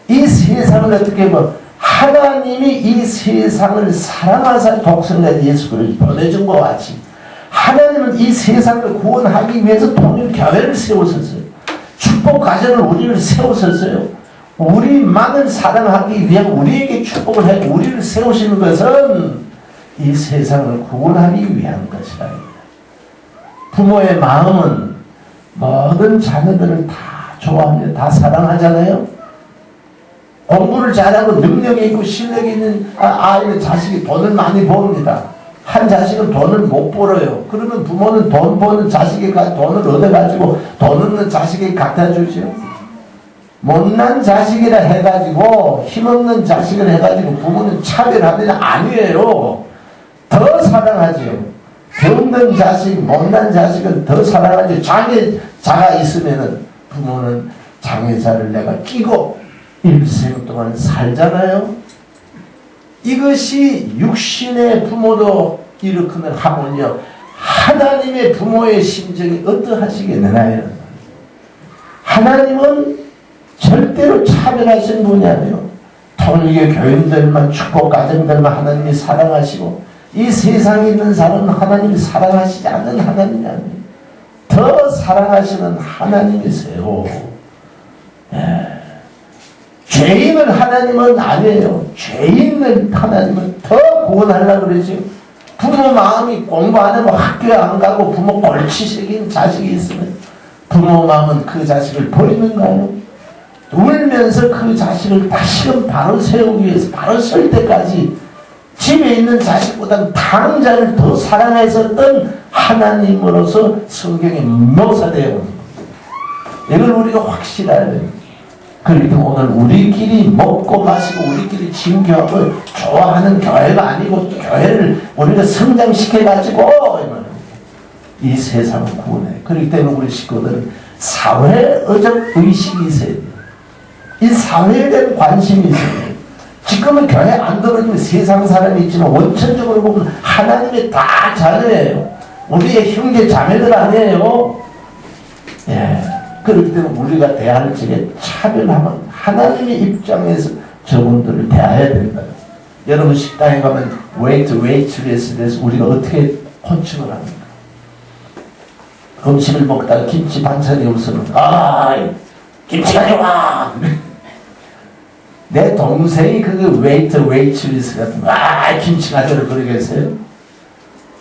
이 세상을 어떻게 보면 하나님이 이 세상을 사랑하사 독생자 예수 그리스도를 보내준 것 같이 하나님은 이 세상을 구원하기 위해서 통일 교회를 세우셨어요. 축복 가정을 우리를 세우셨어요. 우리만을 사랑하기 위한 우리에게 축복을 해 우리를 세우시는 것은 이 세상을 구원하기 위한 것이라. 부모의 마음은 모든 자녀들을 다 좋아합니다. 다 사랑하잖아요. 공부를 잘하고 능력이 있고 실력이 있는 아이는 자식이 돈을 많이 버립니다. 한 자식은 돈을 못 벌어요. 그러면 부모는 돈 버는 자식이 돈을 얻어가지고 돈 없는 자식에게 갖다 주죠. 못난 자식이라 해가지고 힘없는 자식을 해가지고 부모는 차별하는 게 아니에요. 더 사랑하죠. 병든 자식, 못난 자식은 더 사랑하죠. 장애자가 있으면은 부모는 장애자를 내가 끼고 일생 동안 살잖아요. 이것이 육신의 부모도 일으키는 하모니요. 하나님의 부모의 심정이 어떠하시겠느냐. 하나님은 절대로 차별하신 분이 아니에요. 통일교 교인들만 축복 가정들만 하나님이 사랑하시고 이 세상에 있는 사람은 하나님이 사랑하시지 않는 하나님이 아니에요. 더 사랑하시는 하나님이세요. 예. 죄인을 하나님은 아니에요. 죄인을 하나님은 더 구원하려고 그러죠. 부모 마음이 공부 안 하고 학교에 안 가고 부모 골치 새긴 자식이 있으면 부모 마음은 그 자식을 버리는가요? 울면서 그 자식을 다시금 바로 세우기 위해서 바로 설 때까지 집에 있는 자식보다는 당자를 더 사랑했었던 하나님으로서 성경에 묘사되어 있는 겁니다. 이걸 우리가 확실해야 돼요. 그러니까 오늘 우리끼리 먹고 마시고 우리끼리 친교하고 좋아하는 교회가 아니고 교회를 우리가 성장시켜가지고 이 세상을 구원해. 그렇기 때문에 우리 식구들은 사회의적 의식이 있어야 돼요. 이 사회에 대한 관심이 있어요. 지금은 교회 안 들어오면 세상 사람이 있지만 원천적으로 보면 하나님의 다 자녀예요. 우리의 형제 자매들 아니에요. 예. 그렇기 때문에 우리가 대할 적에 차별하면 하나님의 입장에서 저분들을 대해야 된다. 여러분 식당에 가면 웨이트리스에 대해서 우리가 어떻게 호칭을 합니까? 음식을 먹다가 김치 반찬이 없으면 김치가 좋아. 내 동생이 그 웨이트리스 같은 거, 김치 가져라 그러겠어요?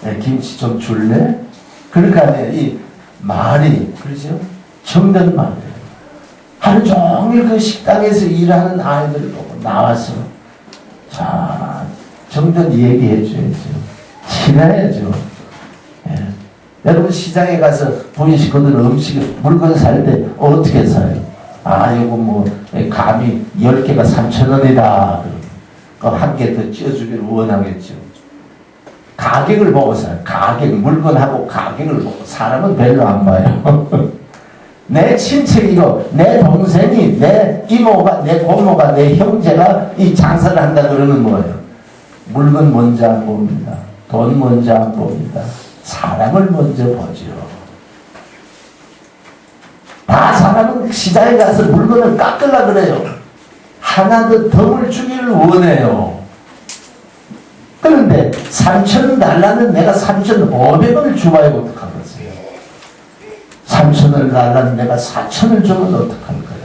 네, 김치 좀 줄래? 그러니까 이 말이, 그러죠? 정든 말이에요. 하루 종일 그 식당에서 일하는 아이들 보고 나와서, 자, 정든 얘기해 줘야죠. 친해야죠. 예. 여러분 시장에 가서 부인 식구들 음식, 물건 살 때 어떻게 사요? 요거 뭐, 감이 10개가 3,000원이다. 한 개 더 찌어주기를 원하겠죠. 가격을 보고 사요. 가격, 물건하고 가격을 보고. 사람은 별로 안 봐요. 내 친척이고, 내 동생이, 내 이모가, 내 고모가, 내 형제가 이 장사를 한다 그러면 뭐예요? 물건 먼저 안 봅니다. 돈 먼저 안 봅니다. 사람을 먼저 보죠. 다 사람은 시장에 가서 물건을 깎으려 그래요. 하나 더 덤을 주기를 원해요. 그런데 3,000원 달라는 내가 3,500원을 주어야 어떡하겠어요? 3,000원을 달라는 내가 4,000원을 주면 어떡할 거예요?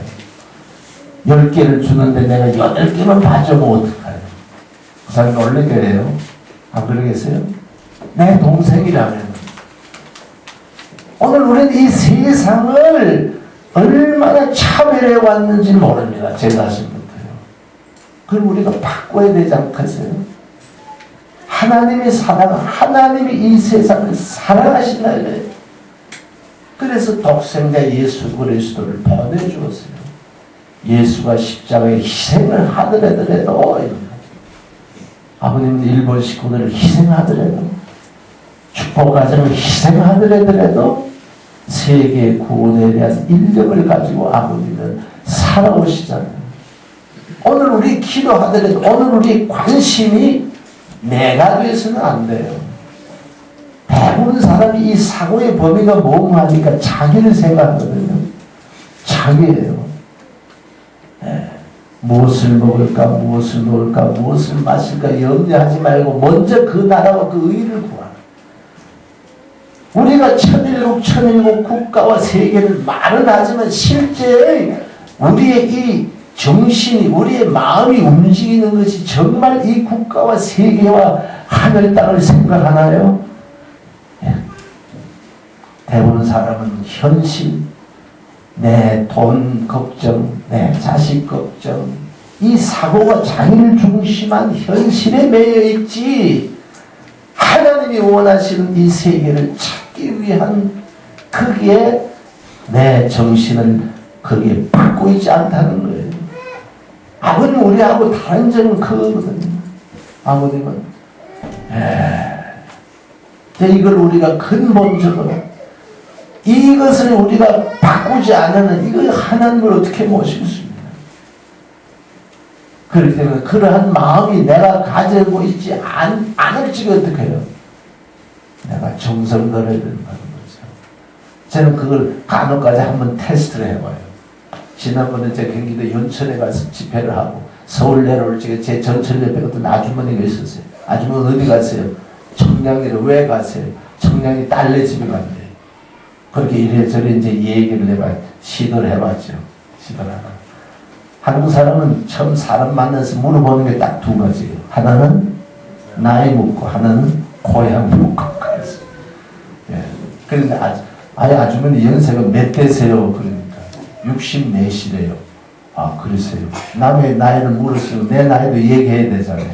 10개를 주는데 내가 8개만 봐주면 어떡해요? 그 사람 놀라게 해요. 안 그러겠어요? 내 동생이라면. 오늘 우리는 이 세상을 얼마나 차별해 왔는지 모릅니다. 제 자신부터요. 그럼 우리가 바꿔야 되지 않겠어요? 하나님의 사랑, 하나님이 이 세상을 사랑하신다 그래요. 그래서 독생자 예수 그리스도를 보내주었어요. 예수가 십자가에 희생을 하더라도, 아버님은 일본 식구들을 희생하더라도, 축복가정을 희생하더라도 세계 구원에 대한 인력을 가지고 아버지는 살아오시잖아요. 오늘 우리 기도하더라도 오늘 우리 관심이 내가 돼서는 안 돼요. 대부분 사람이 이 사고의 범위가 뭐하니까 자기를 생각하거든요. 자기예요. 네. 무엇을 먹을까, 무엇을 먹을까, 무엇을 마실까 염려하지 말고 먼저 그 나라와 그 의를 구하라. 우리가 천일국 국가와 세계를 말은 하지만 실제 우리의 이 정신이, 우리의 마음이 움직이는 것이 정말 이 국가와 세계와 하늘 땅을 생각하나요? 예. 대부분 사람은 현실, 내 돈 걱정, 내 자식 걱정, 이 사고가 장일 중심한 현실에 매여 있지, 하나님이 원하시는 이 세계를 찾기 위한 거기에 내 정신을 거기에 받고 있지 않다는 거예요. 아버님 우리하고 다른 점은 그거거든요. 아버님은 이걸 우리가 근본적으로 이것을 우리가 바꾸지 않으면 이걸 하나님을 어떻게 모실 수 있냐. 그렇기 때문에 그러한 마음이 내가 가지고 있지 않을지가 어떻게 해요? 내가 정성 들어야 된다는 거죠. 저는 그걸 간혹까지 한번 테스트를 해봐요. 지난번에 제 경기도 연천에 가서 집회를 하고 서울 내려올 적에 제 전철 옆에 어떤 아주머니가 있었어요. 아주머니 어디 가세요? 청량리로. 왜 가세요? 청량리 딸내 집에 간대요. 그렇게 이래저래 이제 얘기를 시도를 해봤죠. 시도를 하나. 한국 사람은 처음 사람 만나서 물어보는 게 딱 두 가지예요. 하나는 나이 묻고 하나는 고향 묻고 그랬어요. 예. 그런데 아주머니 연세가 몇 대세요? 그러니까 64시래요. 그러세요. 남의 나이를 물었어요. 내 나이도 얘기해야 되잖아요.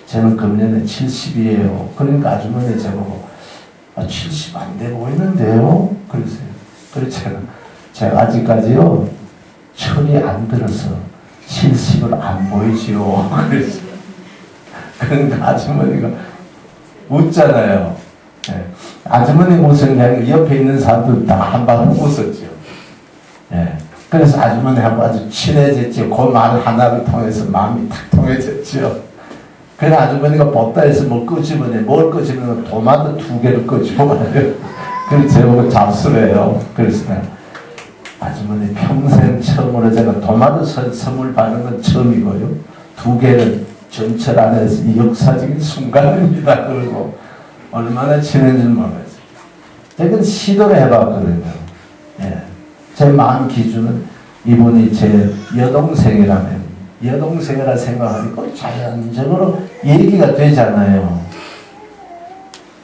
저는 금년에 70이에요. 그러니까 아주머니 저보고 70 안 돼 보이는데요? 그러세요. 그렇잖아. 제가 아직까지요 철이 안 들어서 70을 안 보이지요. 그랬어요. 그러니까 아주머니가 웃잖아요. 네. 아주머니 웃은 게 아니고 옆에 있는 사람들 다 한바탕 웃었죠. 네. 그래서 아주머니하고 아주 친해졌죠. 그 말 하나를 통해서 마음이 탁 통해졌죠. 그래서 아주머니가 보따리에서 뭘 끄집어내. 뭘 끄집어내? 도마도 2개를 끄집어내요. 그래서 제보고 잡수래요. 그래서 아주머니 평생 처음으로 제가 도마도 선물 받는 건 처음이고요. 2개는 전철 안에서 이 역사적인 순간입니다. 그리고 얼마나 친해진지 모르겠어요. 제가 시도를 해봤거든요. 예. 제 마음 기준은 이분이 제 여동생이라면 여동생이라 생각하니까 자연적으로 얘기가 되잖아요.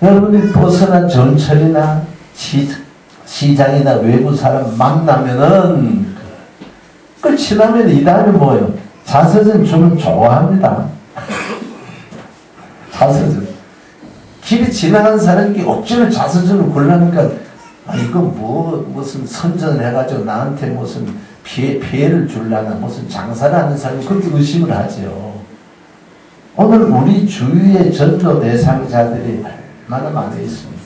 여러분이 버스나 전철이나 시장이나 외부 사람 만나면은 끝이 나면 이 다음에 뭐예요? 자서전 주면 좋아합니다. 자서전. 길이 지나간 사람이 억지로 자서전을 골라니까 이거 무슨 선전을 해가지고 나한테 무슨 피해를 주려나 무슨 장사를 하는 사람이 그렇게 의심을 하죠. 오늘 우리 주위의 전도 대상자들이 얼마나 많이 있습니다.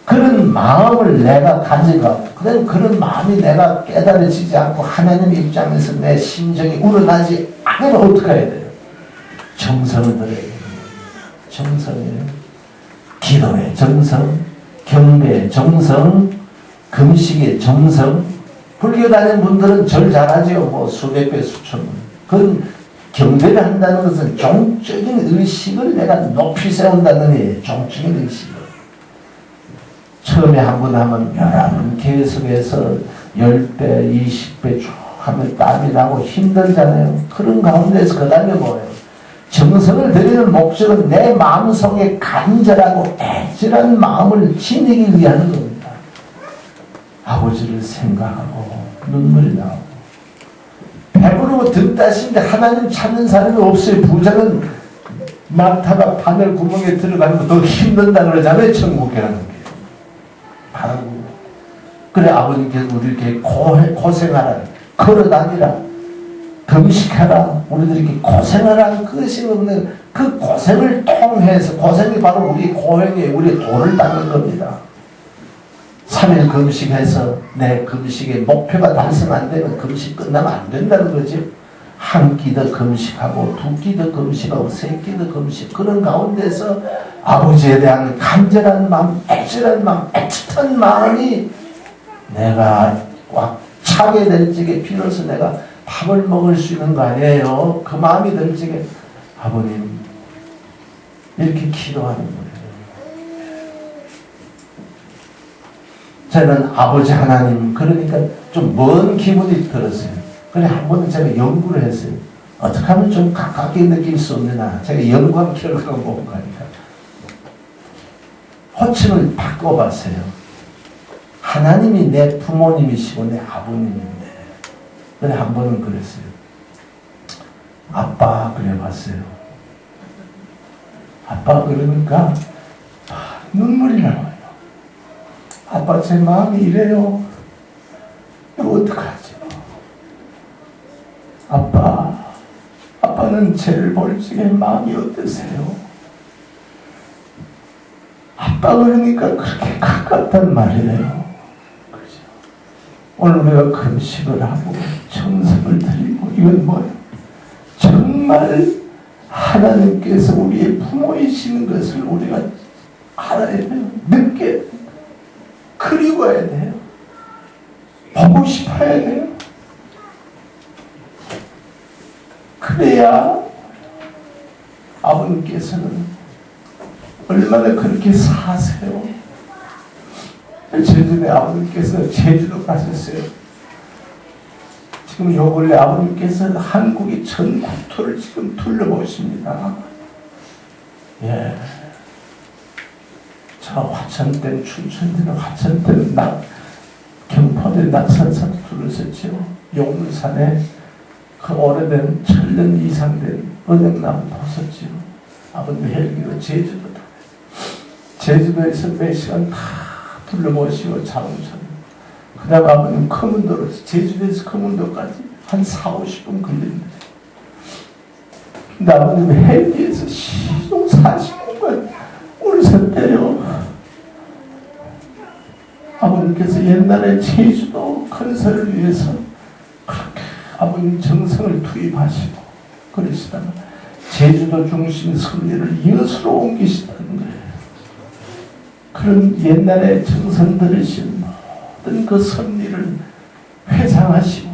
그런 마음을 내가 가져가, 그런 마음이 내가 깨달아지지 않고 하나님 입장에서 내 심정이 우러나지 않으면 어떻게 해야 돼요? 정성을 들어야 돼요. 정성이에요. 기도의 정성, 경배의 정성, 금식의 정성. 불교 다니는 분들은 절 잘하죠. 뭐 수백 배, 수천 번. 그건 경배를 한다는 것은 종적인 의식을 내가 높이 세운다는 얘기예요. 종적인 의식을. 처음에 한 번 하면 여러분 계속해서 10배, 20배 쭉 하면 땀이 나고 힘들잖아요. 그런 가운데서 그 다음에 뭐예요? 정성을 들이는 목적은 내 마음속에 간절하고 애절한 마음을 지니기 위한 겁니다. 아버지를 생각하고 눈물이 나오고 배부르고 든다신데 하나님 찾는 사람이 없어요. 부자는 마타가 바늘 구멍에 들어가는 거 더 힘든다 그러잖아요. 천국이라는 게. 바라고. 그래 아버님께서 우리에게 고생하라. 걸어다니라. 금식하라. 우리들에게 고생하라. 그것이 없는 그 고생을 통해서 고생이 바로 우리 고행이에요. 우리 도를 닦는 겁니다. 3일 금식해서 내 금식의 목표가 달성 안 되면 금식 끝나면 안 된다는 거죠. 한 끼 더 금식하고 두 끼 더 금식하고 세 끼 더 금식. 그런 가운데서 아버지에 대한 간절한 마음, 애절한 마음, 애틋한 마음이 내가 꽉 차게 될 적에 비로소 내가 밥을 먹을 수 있는 거 아니에요. 그 마음이 들 적에 아버님 이렇게 기도하는 거예요. 저는 아버지 하나님 그러니까 좀 먼 기분이 들었어요. 그래 한 번은 제가 연구를 했어요. 어떻게 하면 좀 가깝게 느낄 수 없느냐. 제가 연구한 결과가 뭔가 하니까 호칭을 바꿔봤어요. 하나님이 내 부모님이시고 내 아버님인데 그래 한 번은 그랬어요. 아빠 그래봤어요. 아빠 그러니까 눈물이 나와요. 아빠 제 마음이 이래요. 이거 어떡하죠? 아빠는 쟤를 볼 적에 마음이 어떠세요? 아빠 그러니까 그렇게 가깝단 말이에요. 그렇죠? 오늘 우리가 금식을 하고 정성을 드리고 이건 뭐예요? 정말 하나님께서 우리의 부모이시는 것을 우리가 알아야 돼요. 느껴야 돼요. 그리워야 돼요. 보고 싶어야 돼요. 그래야 아버님께서는 얼마나 그렇게 사세요. 제주도에 아버님께서 제주도 가셨어요. 지금 요 근래 아버님께서 한국의 전 국토를 지금 둘러보십니다. 예. 저 화천댐, 춘천댐, 화천댐, 경포대 낙산산 둘러섰죠. 용문산에 그 오래된 천년 이상 된 은행나무 보셨죠. 아버님 헬기로 제주도다. 제주도에서 몇 시간 다 둘러보시고 자동차로. 그 다음 아버님 커문도로 제주도에서 커문도까지 한 40-50분 걸립니다. 근데 아버님 헬기에서 시동 40분간 울셨대요. 아버님께서 옛날에 제주도 건설을 위해서 그렇게 아버님 정성을 투입하시고 그러시다가 제주도 중심 섭리를 이것으로 옮기시다는 거예요. 그런 옛날에 정성 들으신 모든 그 섭리를 회상하시고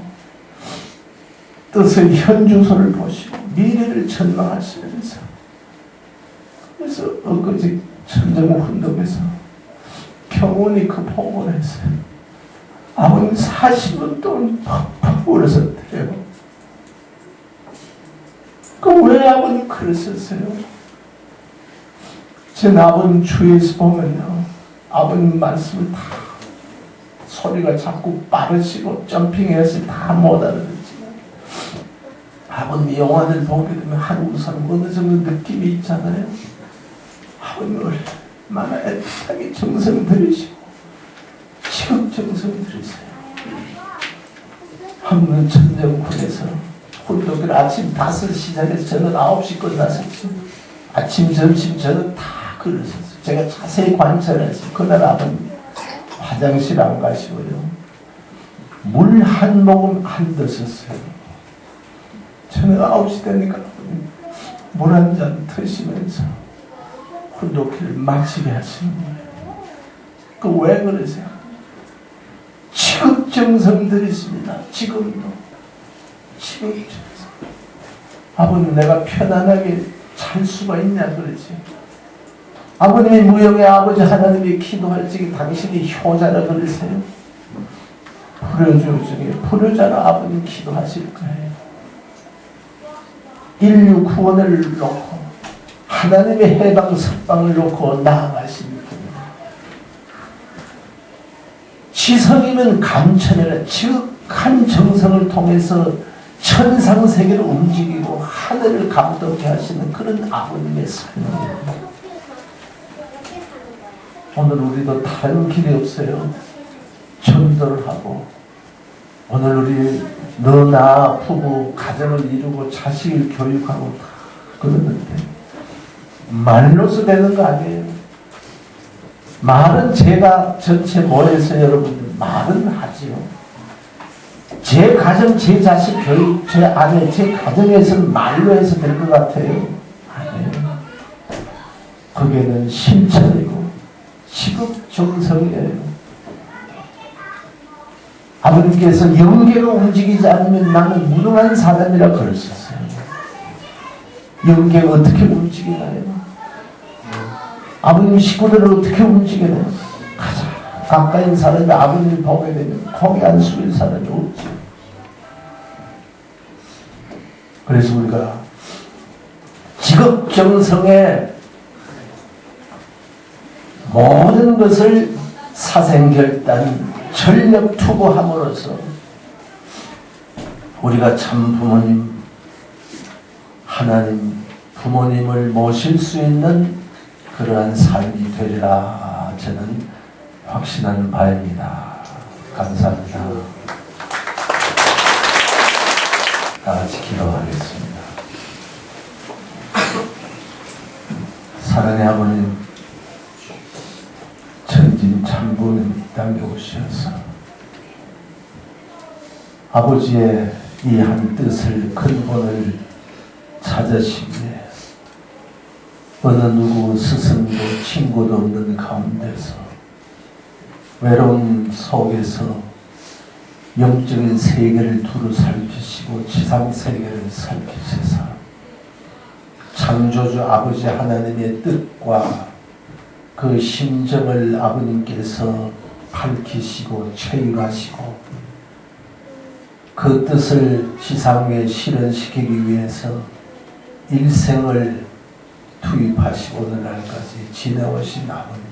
뜻의 현주소를 보시고 미래를 전망하시면서 그래서 엊그제 천정호 훈덕에서 평온히 그 보고를 했어요. 아버님 40분 동안 퍽퍽 울었었대요. 왜 아버님 그러셨어요? 제 아버님 주위에서 보면요, 아버님 말씀을 다 소리가 자꾸 빠르시고 점핑해서 다 못 알아듣지만 아버님 영화를 보게 되면 한국 사람 어느 정도 느낌이 있잖아요. 아버님 얼마나 애틋하게 정성 들이시고 지금 정성 들이세요. 한번 천정군에서 훈독을 아침 5시 시작해서 저는 9시 끝났었죠. 아침, 점심, 저녁 다 그러셨어요. 제가 자세히 관찰해서 그날 아버님 화장실 안 가시고요. 물 한 모금 안 드셨어요. 저는 9시 되니까 물 한 잔 드시면서 훈독기를 마치게 하시는 거예요. 왜 그러세요? 지극정성 들이십니다. 지금도. 지극정성. 아버님 내가 편안하게 잘 수가 있냐 그러지. 아버님이 무역의 아버지 하나님이 기도할 적에 당신이 효자라 그러세요? 불효주 중에 불효자라 아버님 기도하실 거예요. 인류 구원을 놓고 하나님의 해방 석방을 놓고 나아가십니다. 지성이면 감천이라 지극한 정성을 통해서 천상세계를 움직이고 하늘을 감독케 하시는 그런 아버님의 삶입니다. 오늘 우리도 다른 길이 없어요. 전도를 하고 오늘 우리 너나 부부 가정을 이루고 자식을 교육하고 다 그러는데 말로서 되는 거 아니에요. 말은 제가 전체 모여서 여러분들 말은 하지요. 제 가정, 제 자식 교육, 제 아내, 제 가정에서는 말로 해서 될 것 같아요. 아니에요. 거기에는 실천이고 지극정성이에요. 아버님께서 영계가 움직이지 않으면 나는 무능한 사람이라 그러셨어요. 영계가 어떻게 움직이나요? 아버님 식구들을 어떻게 움직이나요? 가장 가까인 사람이 아버님을 보게 되면 고개 안 숙일 사람이 없죠. 그래서 우리가 지극정성에 모든 것을 사생결단 전력 투구함으로써 우리가 참 부모님 하나님 부모님을 모실 수 있는 그러한 삶이 되리라 저는 확신하는 바입니다. 감사합니다. 다 같이 기도하겠습니다. 사랑의 아버님, 천진 참부는 이 땅에 오셔서 아버지의 이 한 뜻을 근본을 찾으시기에 어느 누구 스승도 친구도 없는 가운데서 외로움 속에서 영적인 세계를 두루 살피시고 지상 세계를 살피셔서 창조주 아버지 하나님의 뜻과 그 심정을 아버님께서 밝히시고 체육하시고 그 뜻을 지상에 실현시키기 위해서 일생을 투입하시고 오늘날까지 지내오신 아버님,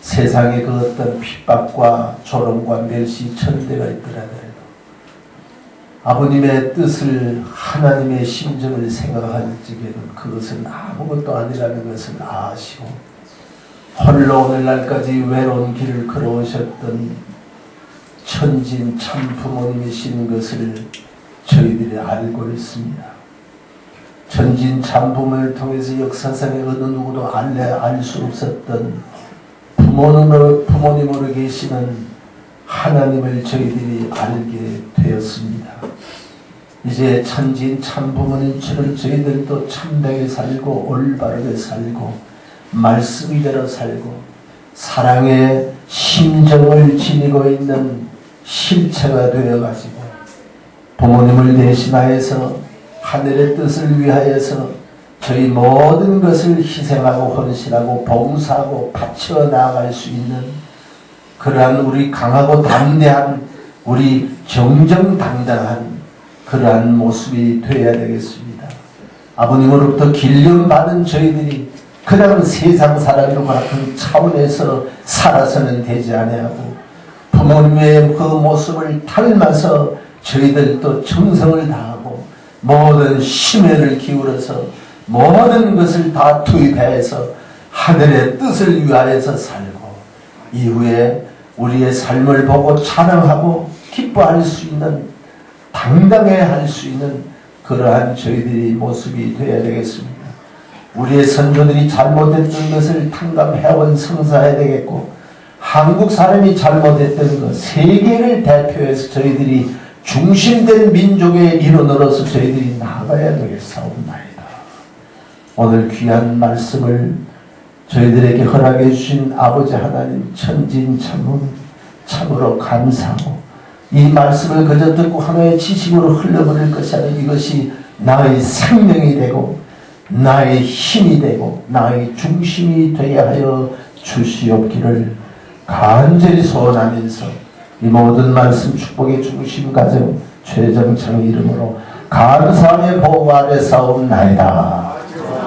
세상에 그 어떤 핍박과 조롱과 멸시 천대가 있더라도 아버님의 뜻을 하나님의 심정을 생각할 적에는 그것은 아무것도 아니라는 것을 아시고 홀로 오늘날까지 외로운 길을 걸어오셨던 천진 참 부모님이신 것을 저희들이 알고 있습니다. 천진 참 부모를 통해서 역사상에 어느 누구도 알 수 없었던 부모님으로 계시는 하나님을 저희들이 알게 되었습니다. 이제 천진 참 부모님처럼 저희들도 참되게 살고 올바르게 살고 말씀이대로 살고 사랑의 심정을 지니고 있는 실체가 되어가지고 부모님을 대신하여서 하늘의 뜻을 위하여서 저희 모든 것을 희생하고 헌신하고 봉사하고 바쳐 나아갈 수 있는 그러한 우리 강하고 담대한 우리 정정당당한 그러한 모습이 되어야 되겠습니다. 아버님으로부터 길림받은 저희들이 그냥 세상 사람들과 같은 차원에서 살아서는 되지 아니하고 부모님의 그 모습을 닮아서 저희들도 정성을 다하고 모든 심혈을 기울여서 모든 것을 다 투입해서 하늘의 뜻을 위하여서 살고 이후에 우리의 삶을 보고 찬양하고 기뻐할 수 있는 당당해 할 수 있는 그러한 저희들이 모습이 되어야 되겠습니다. 우리의 선조들이 잘못했던 것을 탕감해온 성사해야 되겠고 한국 사람이 잘못했던 것 세계를 대표해서 저희들이 중심된 민족의 일원으로서 저희들이 나아가야 되겠사옵나이다. 오늘 귀한 말씀을 저희들에게 허락해 주신 아버지 하나님 천진천문 참으로 감사하고 이 말씀을 그저 듣고 하나의 지식으로 흘러버릴 것이 아니라 이것이 나의 생명이 되고 나의 힘이 되고 나의 중심이 되어야 하여 주시옵기를 간절히 소원하면서 이 모든 말씀 축복의 중심 가정 최정창의 이름으로 감사의 보호 아래 사옵나이다.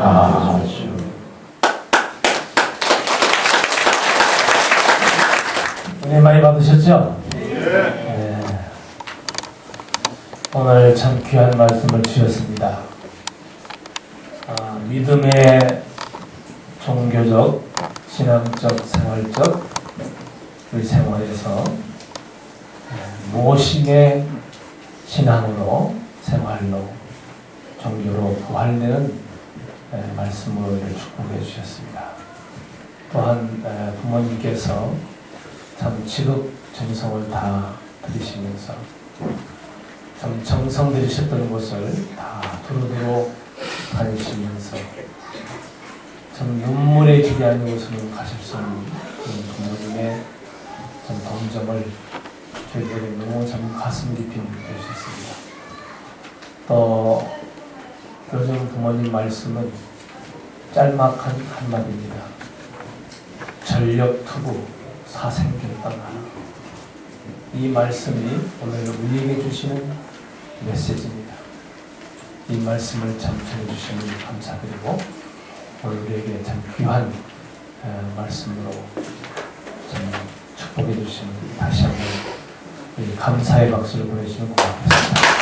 아주 은혜 많이 받으셨죠? 네. 오늘 참 귀한 말씀을 주셨습니다. 믿음의 종교적, 신앙적, 생활적 우리 생활에서 모심의 신앙으로, 생활로, 종교로 부활되는 말씀으로 축복해 주셨습니다. 또한 부모님께서 참 지극정성을 다 들이시면서 참 정성 들이셨던 것을 다 두루두루 다니시면서 참 눈물의 길이 아니고서는 가실 수 없는 그런 부모님의 참 동정을 저희들이 너무 참 가슴 깊이 느껴주셨습니다. 또 요즘 부모님 말씀은 짤막한 한마디입니다. 전력투구 사생결단하라. 이 말씀이 오늘 우리에게 주시는 메시지입니다. 이 말씀을 참 전해주시니 감사드리고 오늘 우리에게 참 귀한 말씀으로 참 축복해 주시는 다시 한번 감사의 박수를 보내주시면 고맙겠습니다.